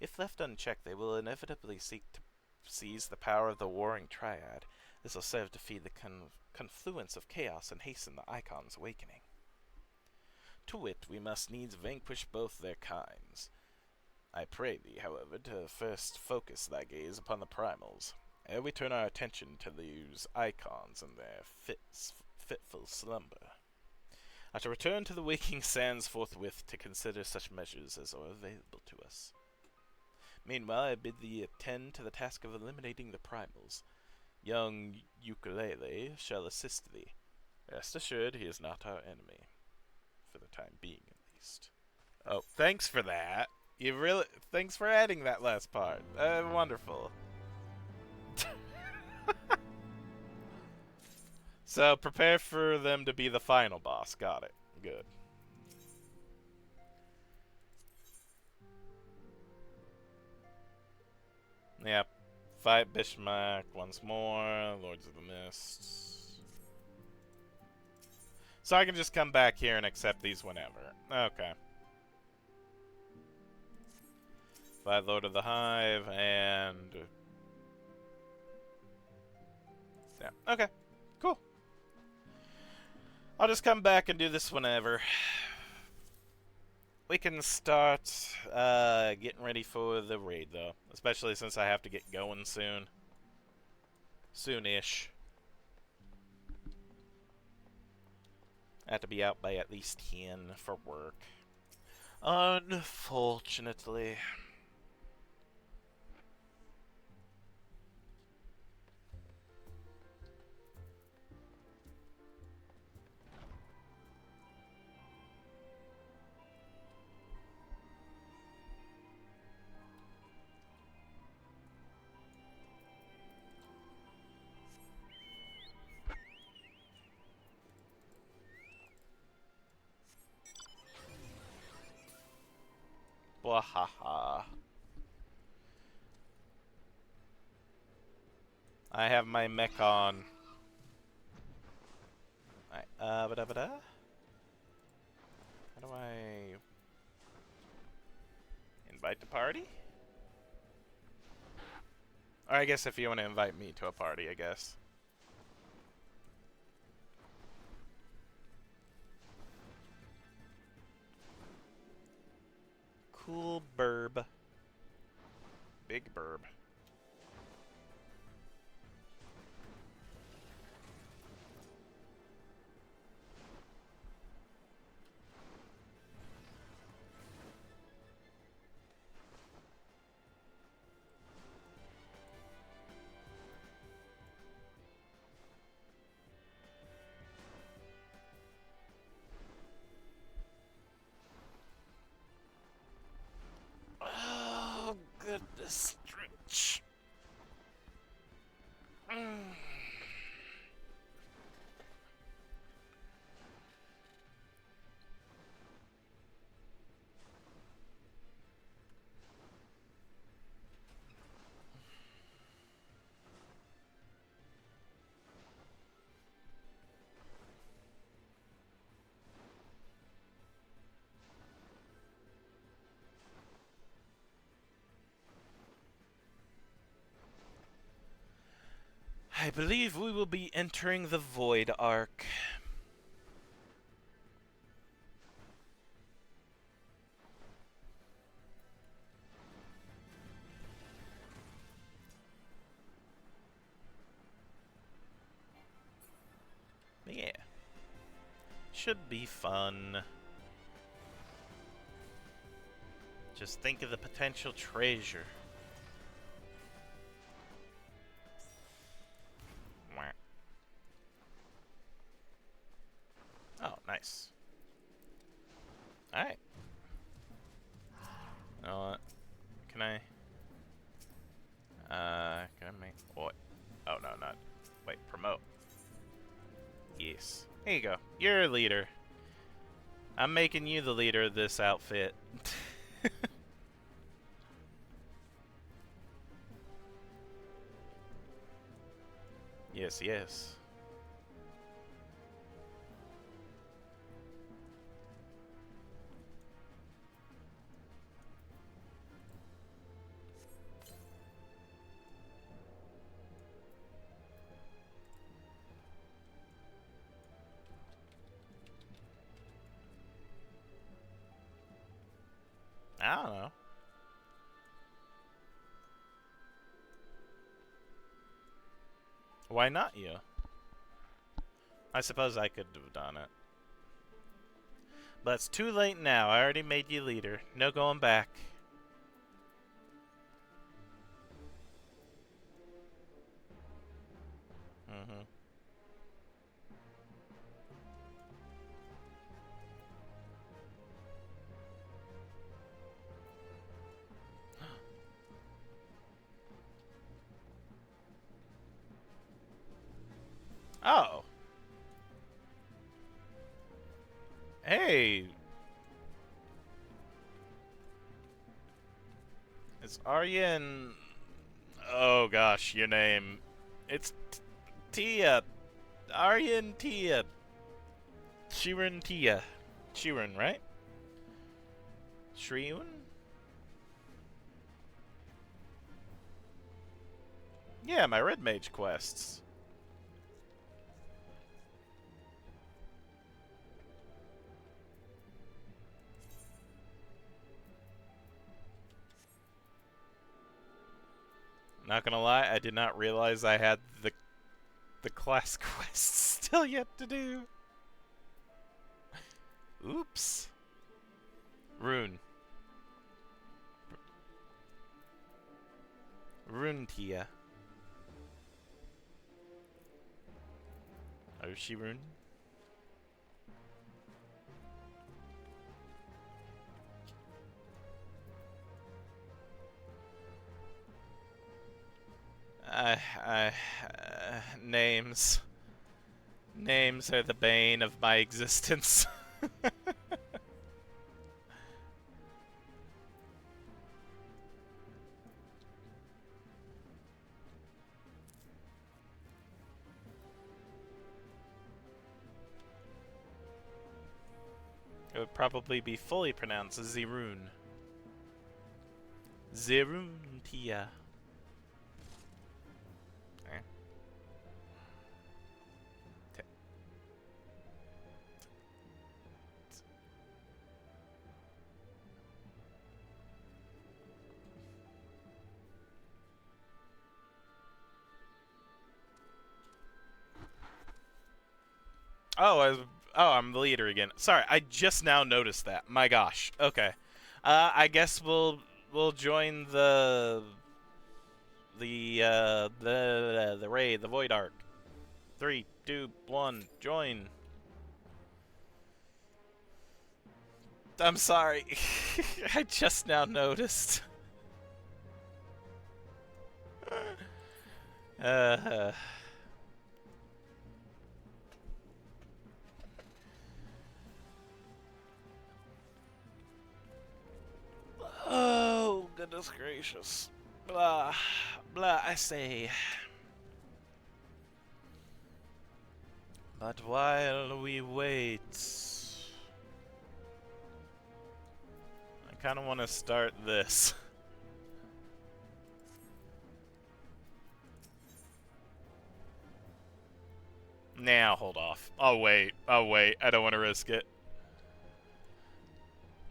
If left unchecked, they will inevitably seek to seize the power of the Warring Triad. This will serve to feed the confluence of chaos and hasten the icon's awakening. To wit, we must needs vanquish both their kinds. I pray thee, however, to first focus thy gaze upon the primals, ere we turn our attention to these icons and their fitful slumber. I shall return to the waking sands forthwith to consider such measures as are available to us. Meanwhile, I bid thee attend to the task of eliminating the primals. Young Ukulele shall assist thee. Rest assured he is not our enemy. For the time being, at least. Oh, thanks for that. Thanks for adding that last part. Wonderful. So, prepare for them to be the final boss. Got it. Good. Yep. Fight Bismarck once more. Lords of the Mist. So I can just come back here and accept these whenever. Okay. Fight Lord of the Hive and... yeah, okay. Cool. I'll just come back and do this whenever. We can start getting ready for the raid, though. Especially since I have to get going soon. Soonish. I have to be out by at least 10 for work. Unfortunately. Bwahaha. I have my mech on. Alright, ba-da-ba-da. How do I invite the party? Or I guess if you want to invite me to a party, I guess. Cool burb. Big burb. Oh, goodness stretch. I believe we will be entering the Void Arc. Yeah. Should be fun. Just think of the potential treasure. Oh, nice. Alright. You know what? Can I make what? Oh no, not wait, promote. Yes. Here you go. You're a leader. I'm making you the leader of this outfit. Yes, yes. I don't know. Why not you? I suppose I could have done it. But it's too late now. I already made you leader. No going back. Mm-hmm. Oh. Hey. It's Arya and... Oh gosh, your name. It's Tia. Arya and Tia. Shirin Tia. Shirin, right? Shriun? Yeah, my Red Mage quests. Not gonna lie, I did not realize I had the class quests still yet to do. Oops. Rune. Runetia. Oh, is she rune? Names. Names are the bane of my existence. It would probably be fully pronounced Zerun. Zeruntia. Okay. I'm the leader again. Sorry, I just now noticed that. My gosh. Okay. I guess we'll join the raid, the Void Arc. 3, 2, 1, join. I'm sorry. I just now noticed. Oh, goodness gracious. Blah, blah, I say. But while we wait, I kind of want to start this. Now, hold off. Oh, wait. I don't want to risk it.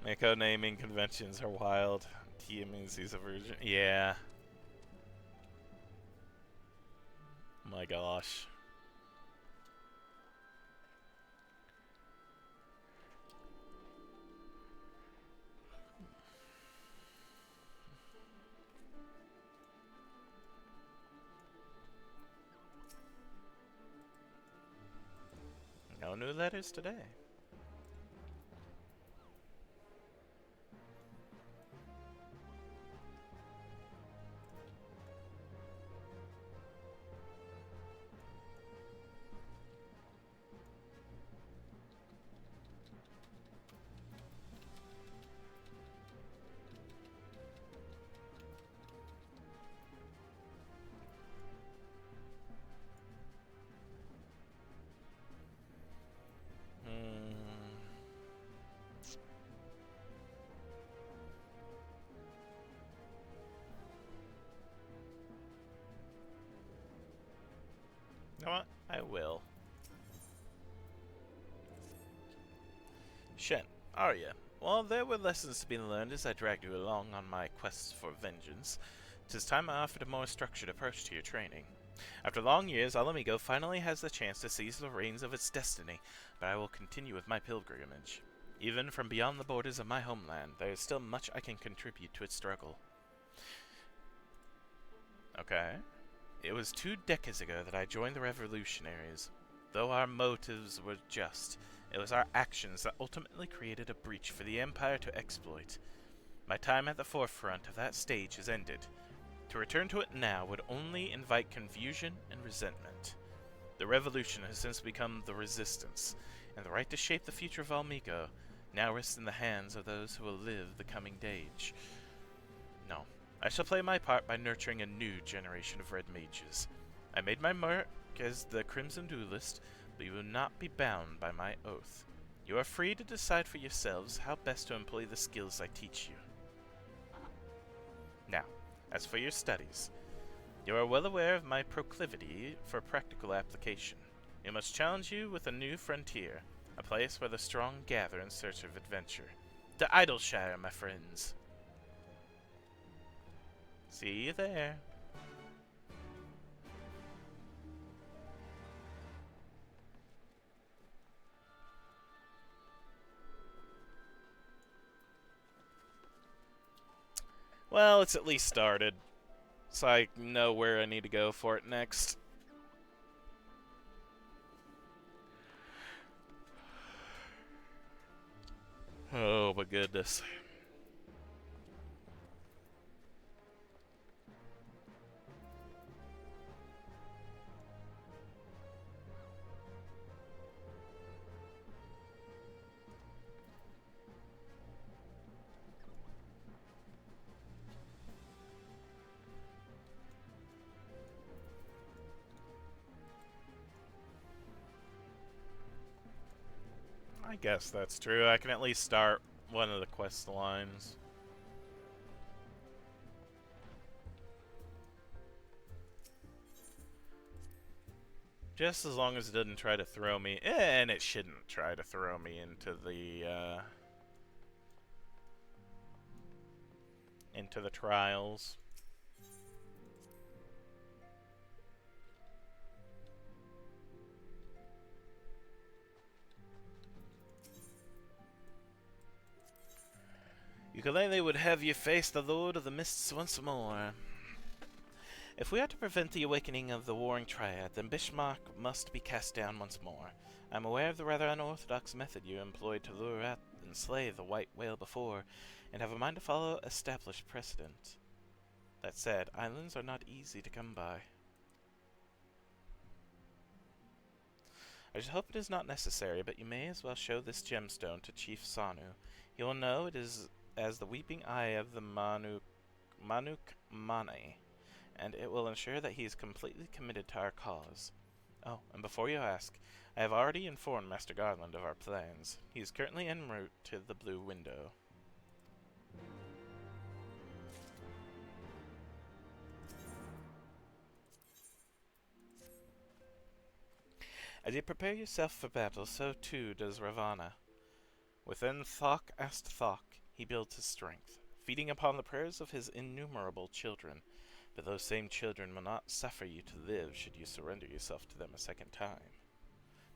Mako naming conventions are wild. Tia means he's a virgin. Yeah. My gosh. No new letters today. You know what? I will. Shen, Arya. While there were lessons to be learned as I dragged you along on my quest for vengeance, 'tis time I offered a more structured approach to your training. After long years, Alamigo finally has the chance to seize the reins of its destiny, but I will continue with my pilgrimage. Even from beyond the borders of my homeland, there is still much I can contribute to its struggle. Okay. It was 2 decades ago that I joined the revolutionaries. Though our motives were just, it was our actions that ultimately created a breach for the Empire to exploit. My time at the forefront of that stage has ended. To return to it now would only invite confusion and resentment. The revolution has since become the resistance, and the right to shape the future of Almiko now rests in the hands of those who will live the coming age. No. I shall play my part by nurturing a new generation of red mages. I made my mark as the Crimson Duelist, but you will not be bound by my oath. You are free to decide for yourselves how best to employ the skills I teach you. Now, as for your studies, you are well aware of my proclivity for practical application. You must challenge you with a new frontier, a place where the strong gather in search of adventure. To Idleshire, my friends. See you there. Well, it's at least started, so I know where I need to go for it next. Oh my goodness. I guess that's true. I can at least start one of the quest lines. Just as long as it doesn't try to throw me, and it shouldn't try to throw me into the trials. Ukulele would have you face the Lord of the Mists once more. If we are to prevent the awakening of the Warring Triad, then Bismarck must be cast down once more. I am aware of the rather unorthodox method you employed to lure out and slay the white whale before, and have a mind to follow established precedent. That said, islands are not easy to come by. I should hope it is not necessary, but you may as well show this gemstone to Chief Sanu. He will know it is as the weeping eye of the Manuk Mane, and it will ensure that he is completely committed to our cause. Oh, and before you ask, I have already informed Master Garland of our plans. He is currently en route to the Blue Window. As you prepare yourself for battle, so too does Ravana. Within Thok Ast Thok, he builds his strength, feeding upon the prayers of his innumerable children. But those same children will not suffer you to live should you surrender yourself to them a second time.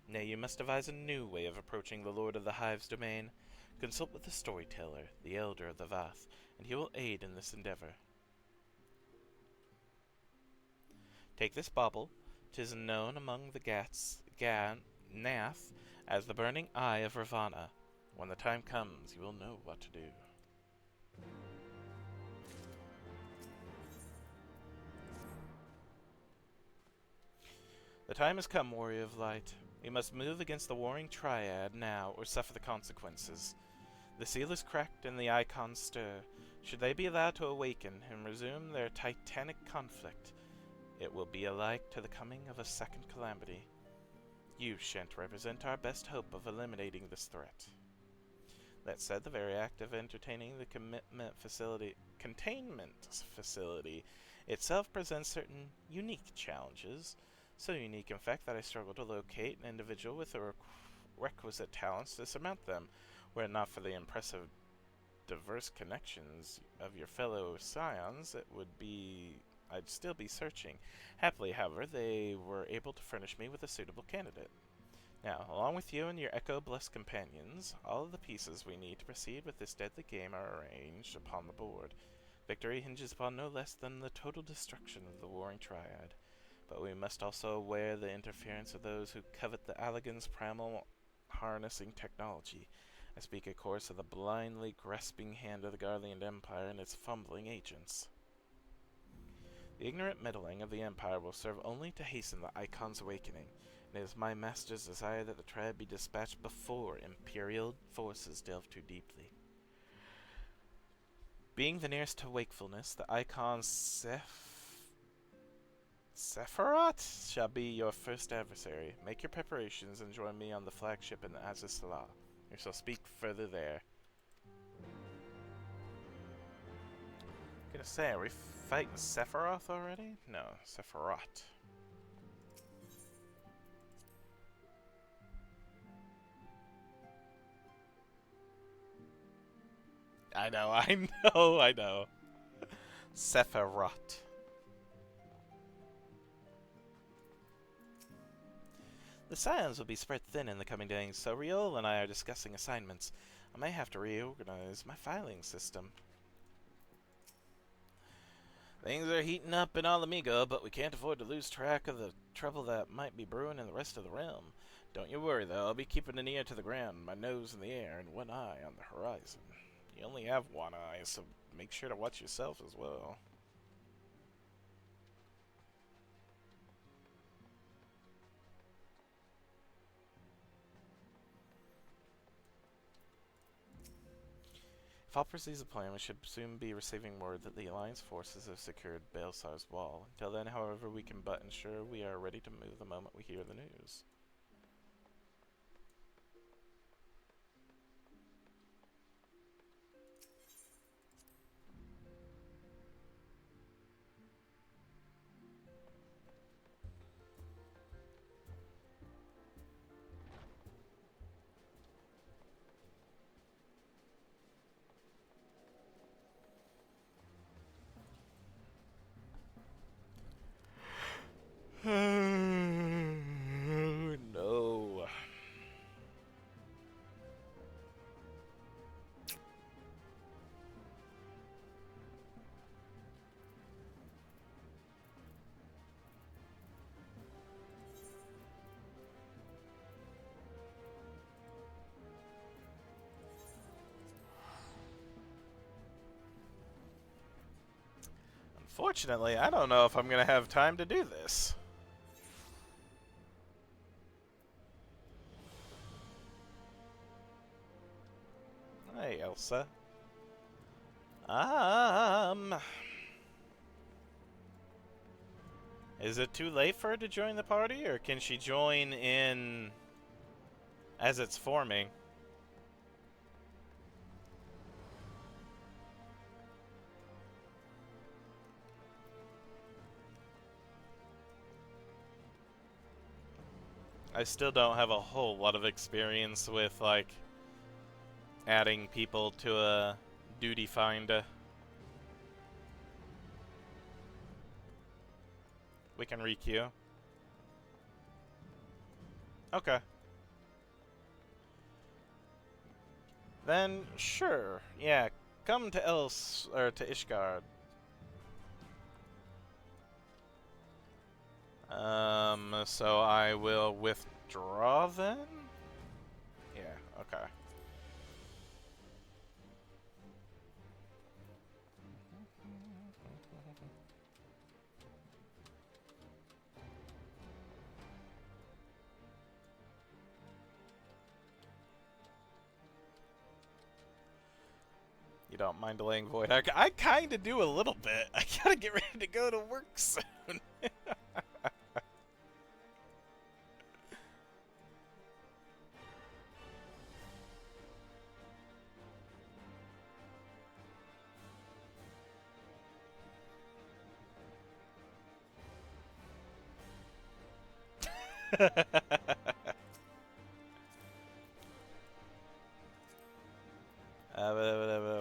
Nay, you must devise a new way of approaching the Lord of the Hive's domain. Consult with the storyteller, the elder of the Vath, and he will aid in this endeavor. Take this bauble. 'Tis known among the Nath as the burning eye of Ravana. When the time comes, you will know what to do. The time has come, Warrior of Light. We must move against the Warring Triad now, or suffer the consequences. The seal is cracked and the icons stir. Should they be allowed to awaken and resume their titanic conflict, it will be alike to the coming of a second calamity. You, Shent, represent our best hope of eliminating this threat. That said, the very act of entertaining the containment facility itself presents certain unique challenges. So unique, in fact, that I struggle to locate an individual with the requisite talents to surmount them, were it not for the impressive diverse connections of your fellow scions. I'd still be searching. Happily, however, they were able to furnish me with a suitable candidate. Now, along with you and your Echo-blessed companions, all of the pieces we need to proceed with this deadly game are arranged upon the board. Victory hinges upon no less than the total destruction of the Warring Triad. But we must also aware the interference of those who covet the Allagan's primal harnessing technology. I speak, of course, of the blindly grasping hand of the Garlean Empire and its fumbling agents. The ignorant meddling of the Empire will serve only to hasten the Icon's awakening, and it is my master's desire that the Triad be dispatched before Imperial forces delve too deeply. Being the nearest to wakefulness, the Icon Sephiroth shall be your first adversary. Make your preparations and join me on the flagship in Azizala. We shall speak further there. Gonna say, are we fighting Sephiroth already? No, Sephiroth. I know. Sephiroth. The scions will be spread thin in the coming days, so Riol and I are discussing assignments. I may have to reorganize my filing system. Things are heating up in Alamigo, but we can't afford to lose track of the trouble that might be brewing in the rest of the realm. Don't you worry, though. I'll be keeping an ear to the ground, my nose in the air, and one eye on the horizon. You only have one eye, so make sure to watch yourself as well. If all proceeds as planned, we should soon be receiving word that the Alliance forces have secured Balesar's wall. Until then, however, we can but ensure we are ready to move the moment we hear the news. No. Unfortunately, I don't know if I'm going to have time to do this. Hey, Elsa. Is it too late for her to join the party, or can she join in as it's forming? I still don't have a whole lot of experience with, like, adding people to a duty finder. We can requeue. Okay. Then, sure. Yeah, come to to Ishgard. So I will withdraw then? Yeah, okay. You don't mind delaying Void? I kind of do a little bit. I gotta get ready to go to work soon.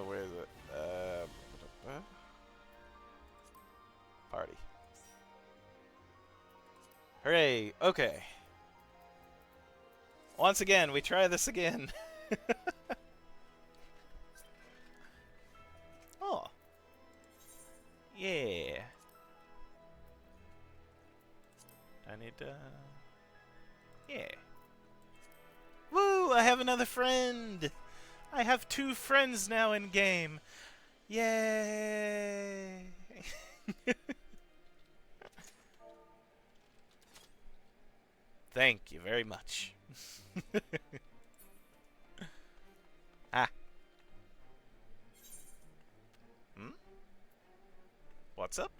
Where is it? Party. Hooray! Okay. Once again, we try this again. Oh. Yeah. I need to... Yeah. Woo! I have another friend! I have 2 friends now in game. Yay! Thank you very much. Ah. Hmm? What's up?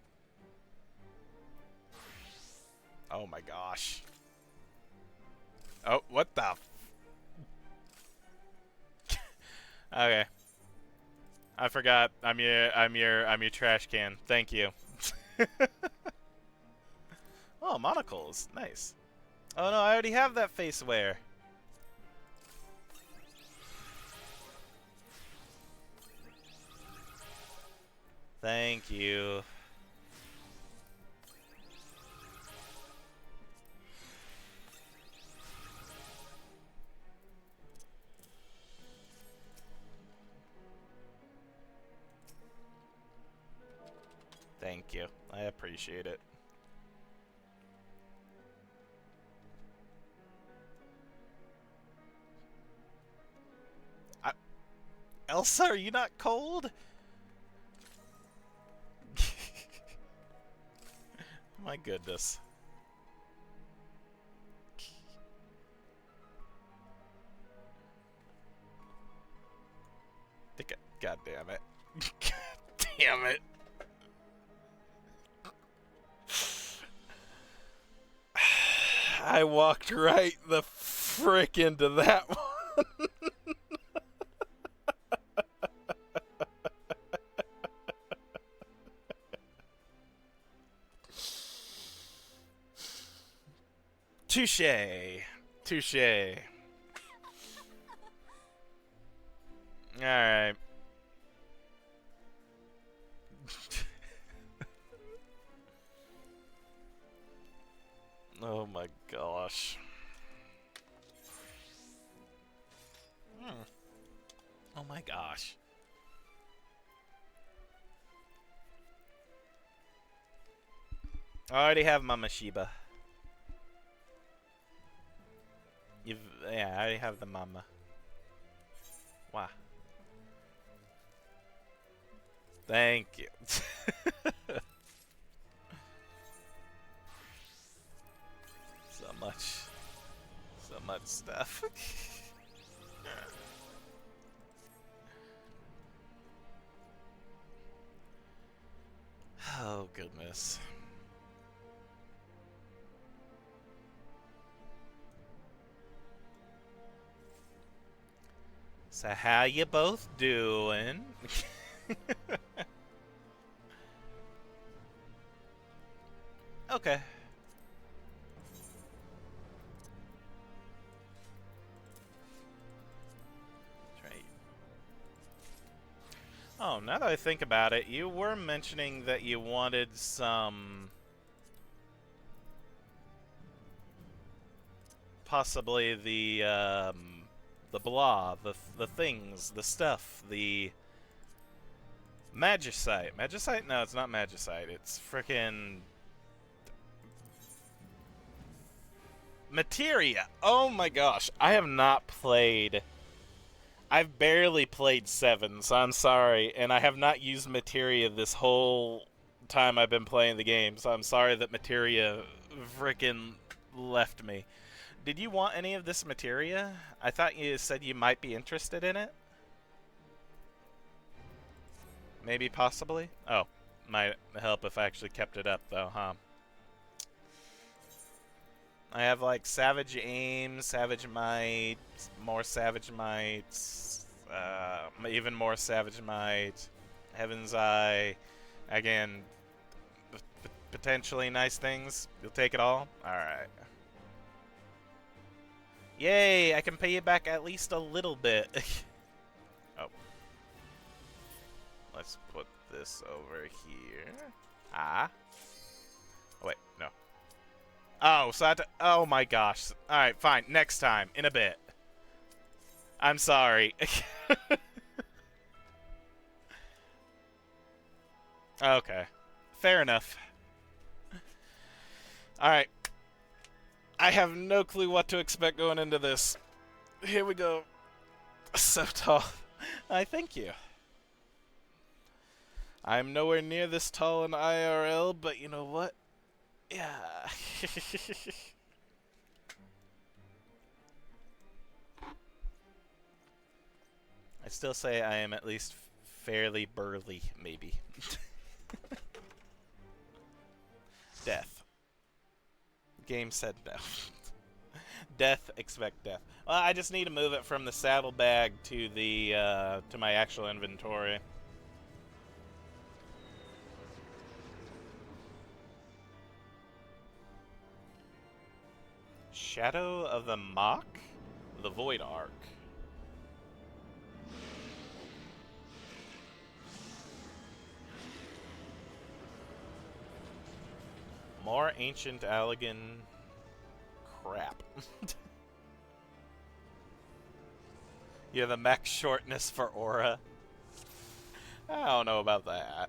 Oh my gosh. Oh, what the f... Okay. I forgot. I'm your trash can. Thank you. Oh, monocles. Nice. Oh no, I already have that face wear. Thank you. Thank Thank you. I appreciate it. Elsa, are you not cold? My goodness. God damn it. God damn it. I walked right the frick into that one. Touché. Touché. Alright. Oh my gosh. Oh my gosh. I already have Mama Shiba. Yeah, I already have the Mama. Wow. Thank you. So much stuff. Oh goodness. So how you both doing? Okay. Right. Oh, now that I think about it, you were mentioning that you wanted some... possibly the blah, the things, the stuff, the... Magicite. Magicite? No, it's not Magicite. It's frickin'... Materia! Oh my gosh, I have not played... I've barely played 7, so I'm sorry, and I have not used Materia this whole time I've been playing the game, so I'm sorry that Materia frickin' left me. Did you want any of this Materia? I thought you said you might be interested in it? Maybe, possibly? Oh, might help if I actually kept it up, though, huh? I have, like, Savage Aim, Savage Might, more Savage Might, even more Savage Might, Heaven's Eye. Again, potentially nice things. You'll take it all? Alright. Yay! I can pay you back at least a little bit. Oh. Let's put this over here. Ah. Oh, wait, no. Oh, so I have to... Oh my gosh. Alright, fine. Next time. In a bit. I'm sorry. Okay. Fair enough. Alright. I have no clue what to expect going into this. Here we go. So tall. I thank you. I'm nowhere near this tall in IRL, but you know what? Yeah. I still say I am at least fairly burly, maybe. Death. Game said death. Death, expect death. Well, I just need to move it from the saddlebag to the to my actual inventory. Shadow of the Mock? The Void Arc. More ancient Allegan crap. Yeah, the max shortness for aura. I don't know about that.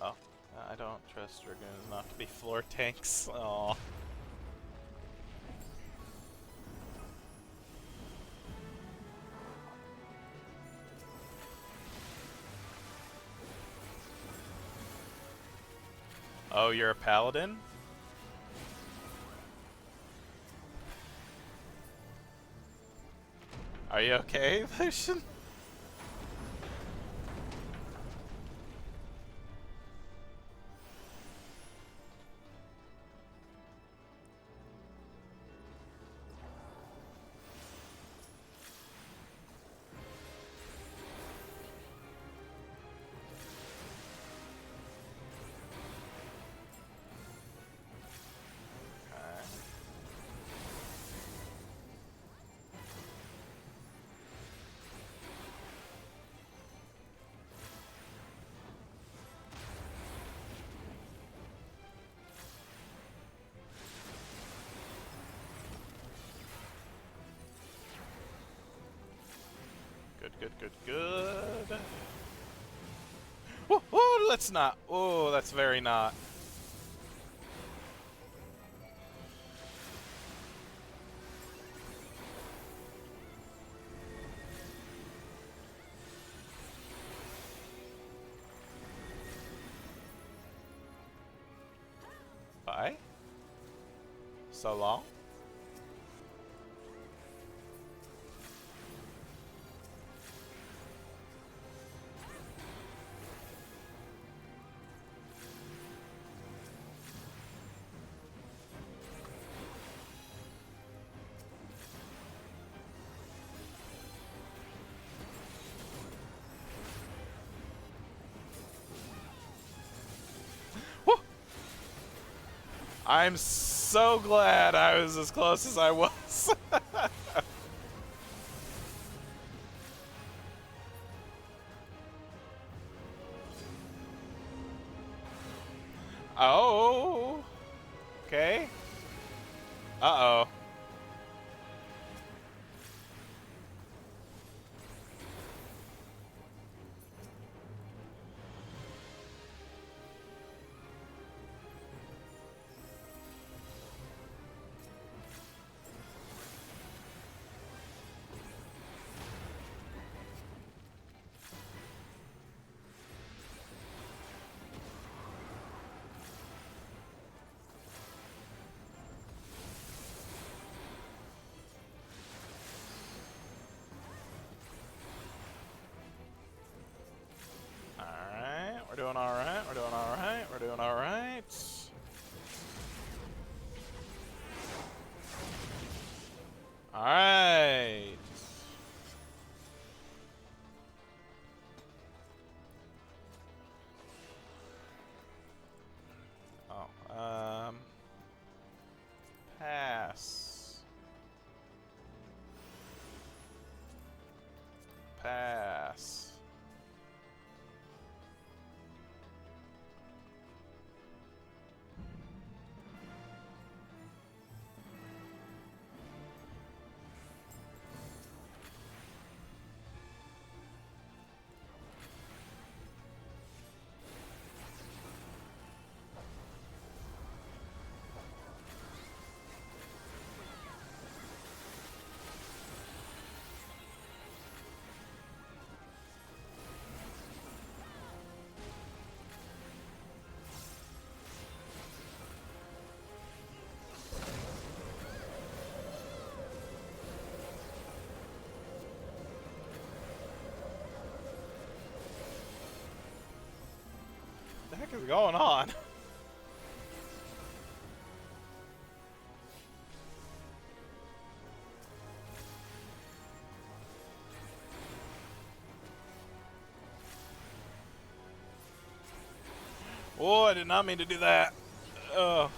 Oh, I don't trust Dragoons not to be floor tanks. Oh. Oh, you're a paladin? Are you okay, Lucian? Good. Oh, let's not. Oh, that's very not. Bye. So long. I'm so glad I was as close as I was. Oh. Okay. Uh-oh. Alright, we're doing alright, we're doing alright, we're doing alright. Alright. Oh, pass. Pass. going on? Oh, I did not mean to do that. Oh.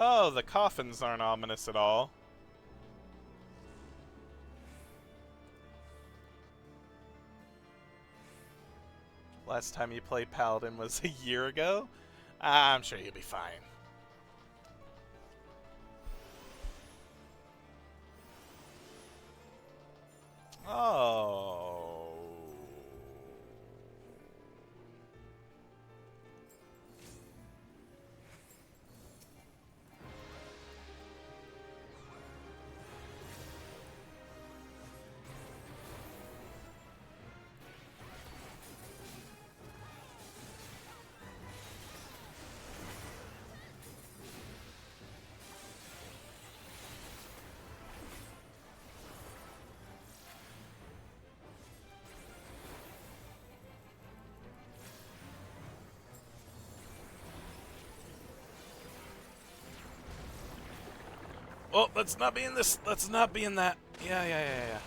Oh, the coffins aren't ominous at all. Last time you played Paladin was a year ago? I'm sure you'll be fine. Oh. Oh, let's not be in this. Let's not be in that. Yeah.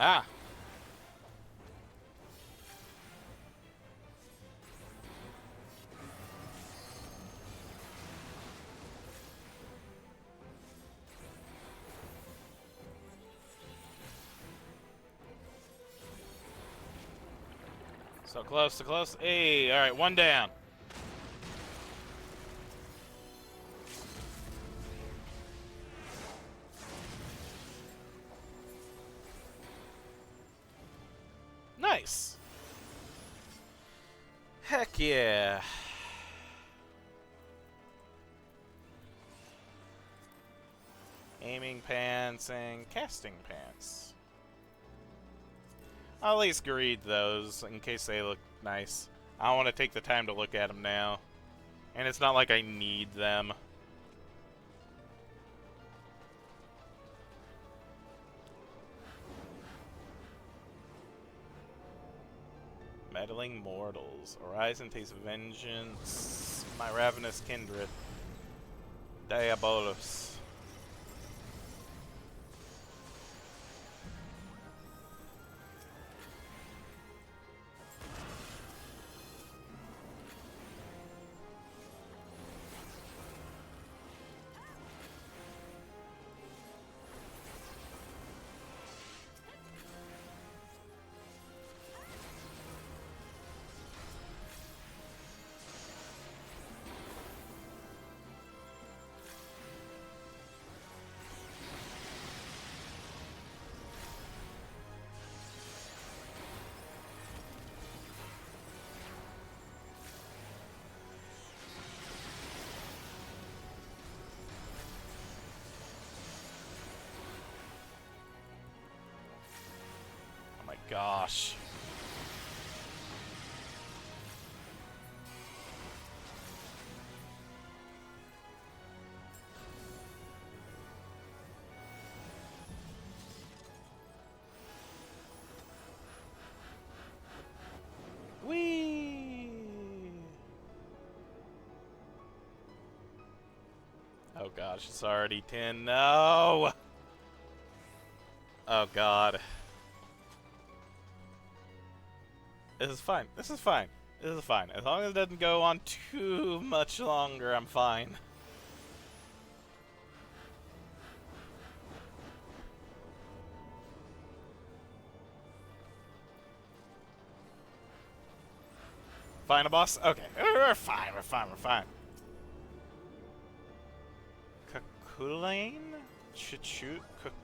Ah. So close, so close. Hey, all right, one down. Nice. Heck yeah. Aiming pants and casting pants. I'll at least greed those in case they look nice. I don't want to take the time to look at them now. And it's not like I need them. Meddling mortals. Horizon tastes vengeance. My ravenous kindred. Diabolus. gosh. Whee! Oh gosh, it's already 10. No! Oh god. This is fine. This is fine. This is fine. As long as it doesn't go on too much longer, I'm fine. Final boss? Okay. We're fine. We're fine. We're fine. Cuchulain?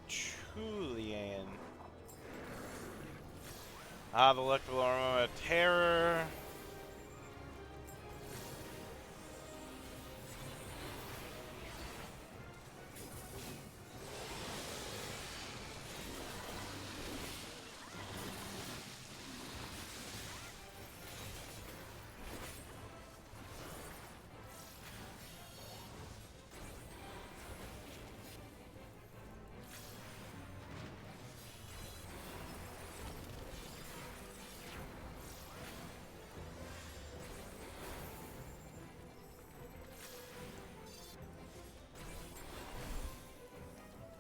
Cuchulain. Ah, the electrical aroma of terror.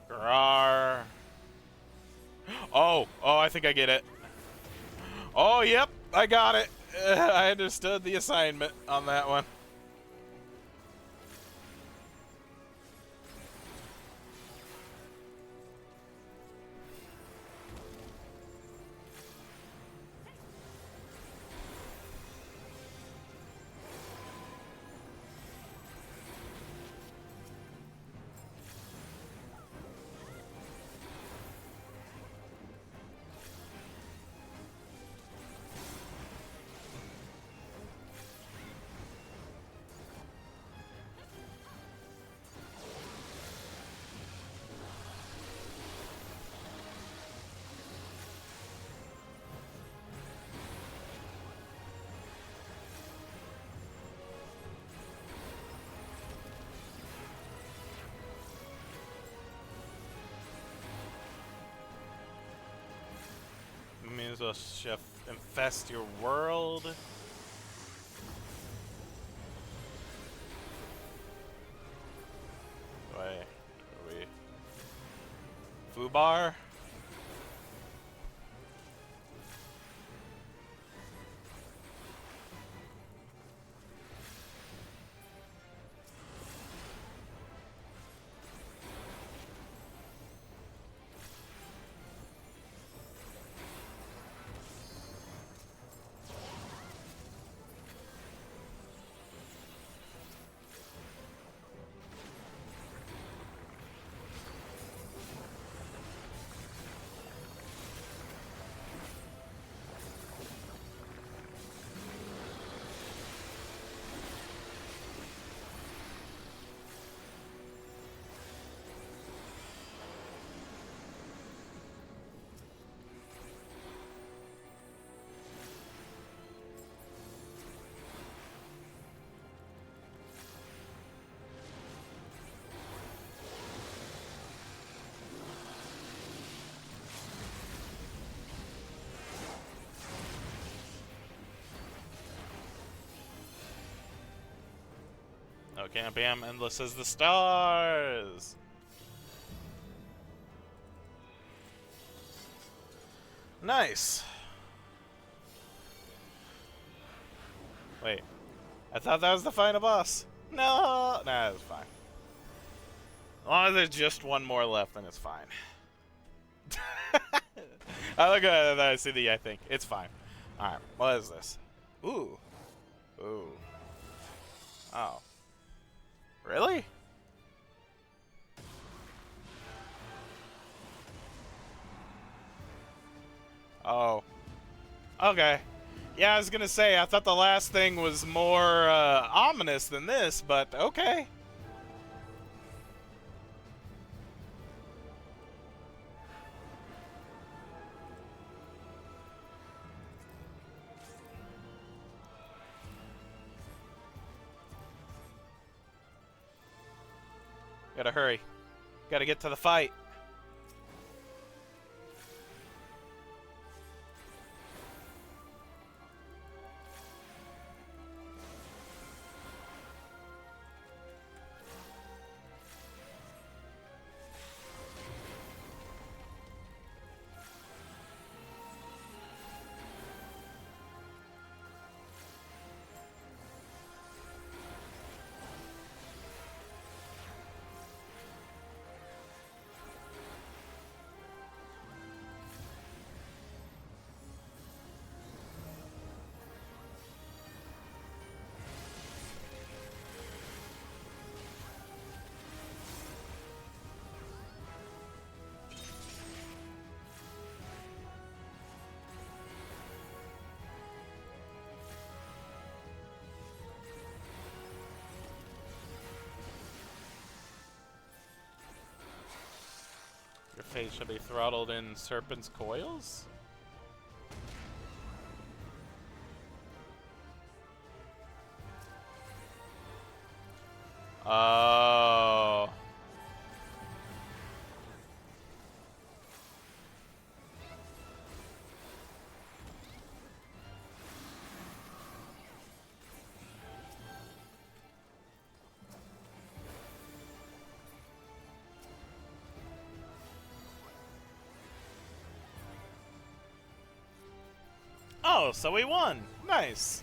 Grar. Oh, I think I get it. Oh, yep, I got it. I understood the assignment on that one. May as well chef infest your world. Wait, are we? Fubar? Oh, can't be endless as the stars. Nice. Wait, I thought that was the final boss. No, nah, it's fine. As long as there's just one more left, then it's fine. I look at it and I see the I think. It's fine. Alright, what is this? Ooh. Ooh. Oh. Really? Oh. Okay. Yeah, I was gonna say, I thought the last thing was more ominous than this, but okay. Gotta hurry. Gotta get to the fight. Your face shall be throttled in serpent's coils? Oh. Oh, so we won! Nice!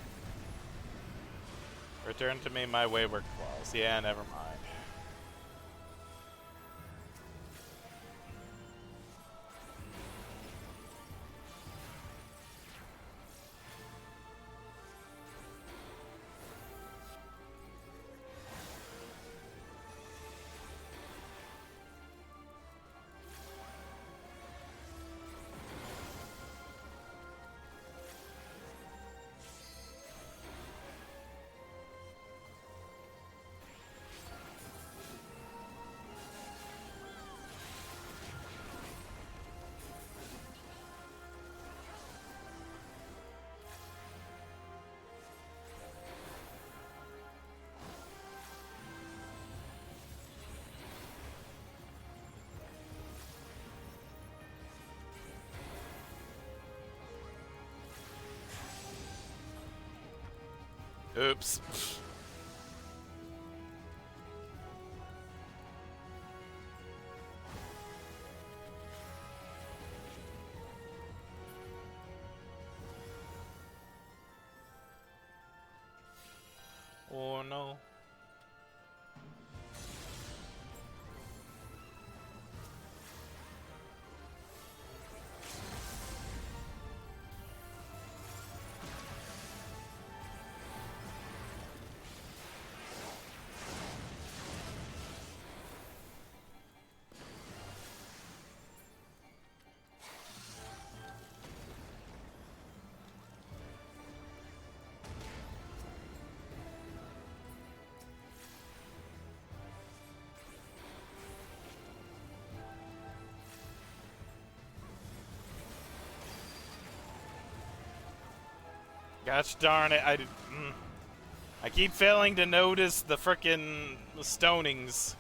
Return to me my wayward claws. Yeah, never mind. Oops. Oh no. Gosh darn it, I keep failing to notice the frickin' stonings.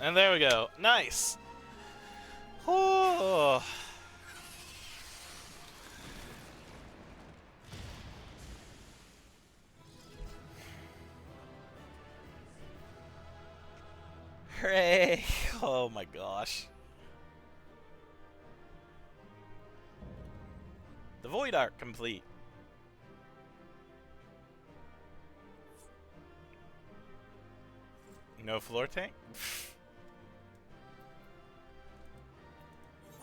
And there we go. Nice. Oh. Hooray. Oh my gosh. The Void Arc complete. No floor tank?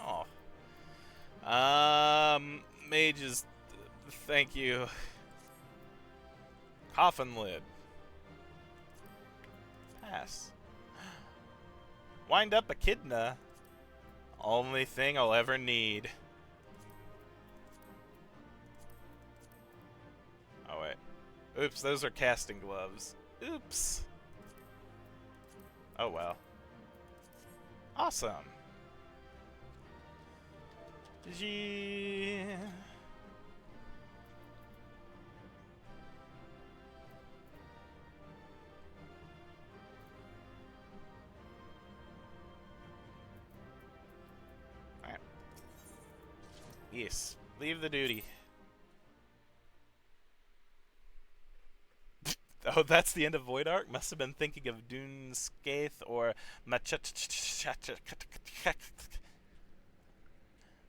Oh. Mages, thank you. Coffin lid. Pass. Wind up echidna. Only thing I'll ever need. Oops, those are casting gloves. Oops. Oh well. Awesome. Yeah. Alright. Yes. Leave the duty. Oh, that's the end of Void Arc? Must have been thinking of Dune Skaith or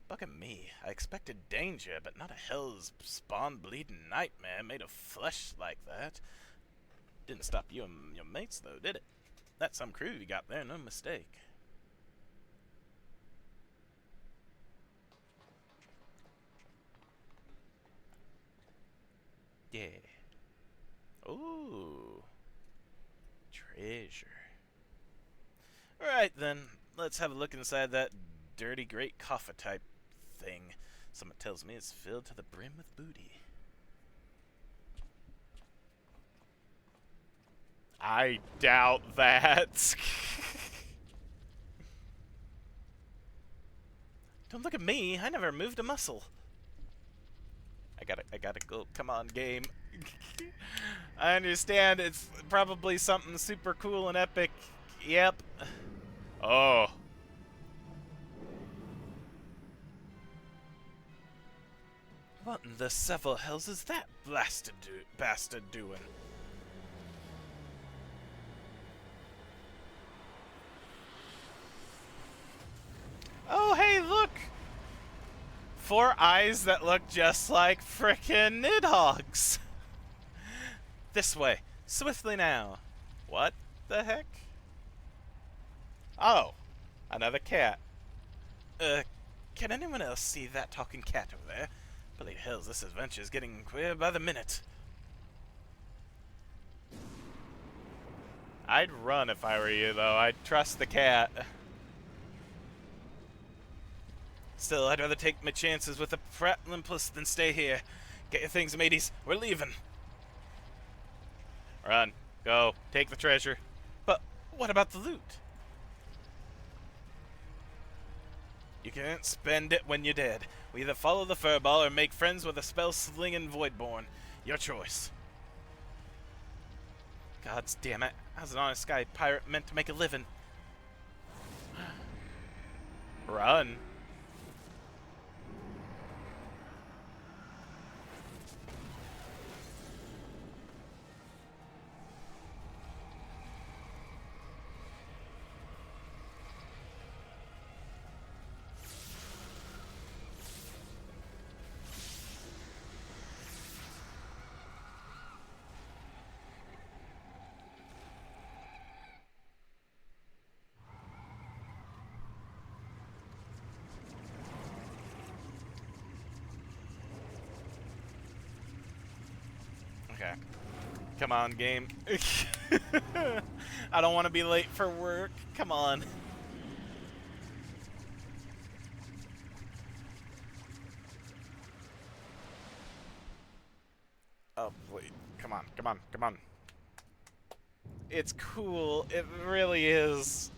Buck at me. I expected danger, but not a hell's spawn bleeding nightmare made of flesh like that. Didn't stop you and your mates, though, did it? That's some crew you got there, no mistake. Yeah. Ooh. Treasure. Alright then, let's have a look inside that dirty great coffer type thing. Someone tells me it's filled to the brim with booty. I doubt that. Don't look at me, I never moved a muscle. I gotta go. Come on, game. I understand it's probably something super cool and epic. Yep. Oh. What in the several hells is that bastard doing? Oh, hey, look! 4 eyes that look just like frickin' Nidhogg's. This way. Swiftly now. What the heck? Oh. Another cat. Can anyone else see that talking cat over there? Bloody hells, this adventure's getting queer by the minute. I'd run if I were you, though. I'd trust the cat. Still, I'd rather take my chances with a Pratt Limpus than stay here. Get your things, mateys. We're leaving. Run. Go. Take the treasure. But what about the loot? You can't spend it when you're dead. We either follow the furball or make friends with a spell-slinging Voidborn. Your choice. Gods damn it. How's an honest guy pirate meant to make a living? Run. Okay. Come on, game. I don't want to be late for work. Come on. Oh, wait. Come on, come on, come on. It's cool. It really is.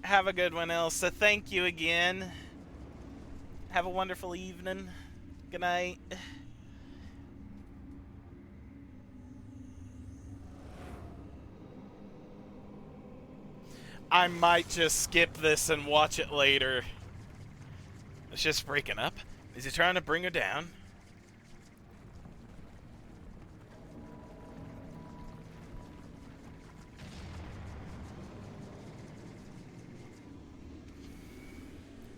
Have a good one, Elsa. Thank you again. Have a wonderful evening. Good night. I might just skip this and watch it later. It's just breaking up. Is he trying to bring her down?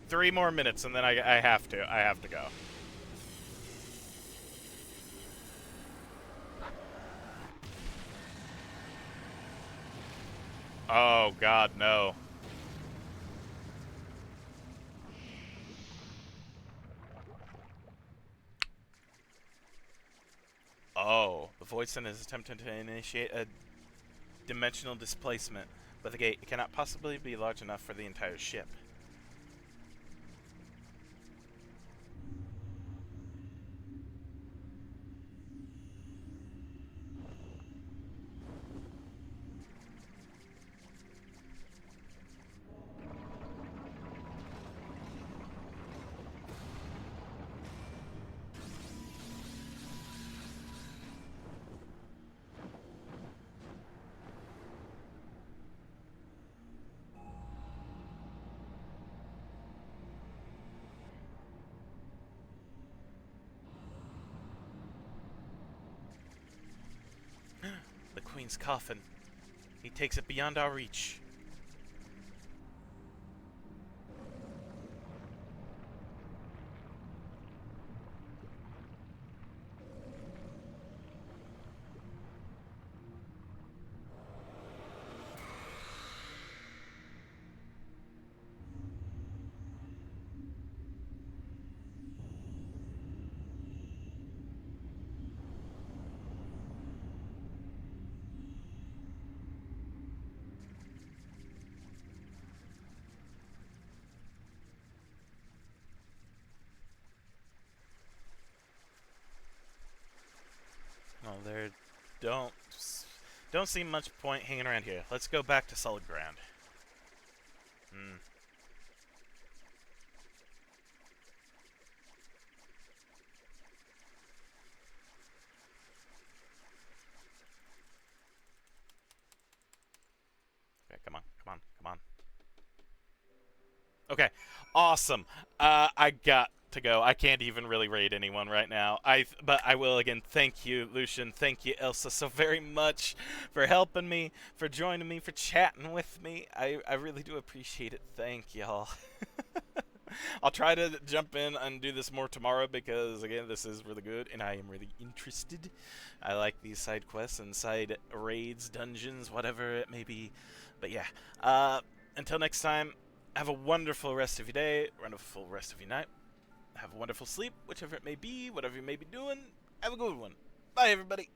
Three more minutes and then I have to go. Oh god, no. Oh, the Voidson is attempting to initiate a dimensional displacement, but the gate cannot possibly be large enough for the entire ship. The Queen's coffin. He takes it beyond our reach. Well, there don't seem much point hanging around here. Let's go back to solid ground. Okay, come on, come on, come on. Okay, awesome. I got to go. I can't even really raid anyone right now. But I will again. Thank you, Lucian. Thank you, Elsa, so very much for helping me, for joining me, for chatting with me. I really do appreciate it. Thank y'all. I'll try to jump in and do this more tomorrow because, again, this is really good and I am really interested. I like these side quests and side raids, dungeons, whatever it may be. But yeah, until next time, have a wonderful rest of your day, wonderful rest of your night. Have a wonderful sleep, whichever it may be, whatever you may be doing. Have a good one. Bye, everybody.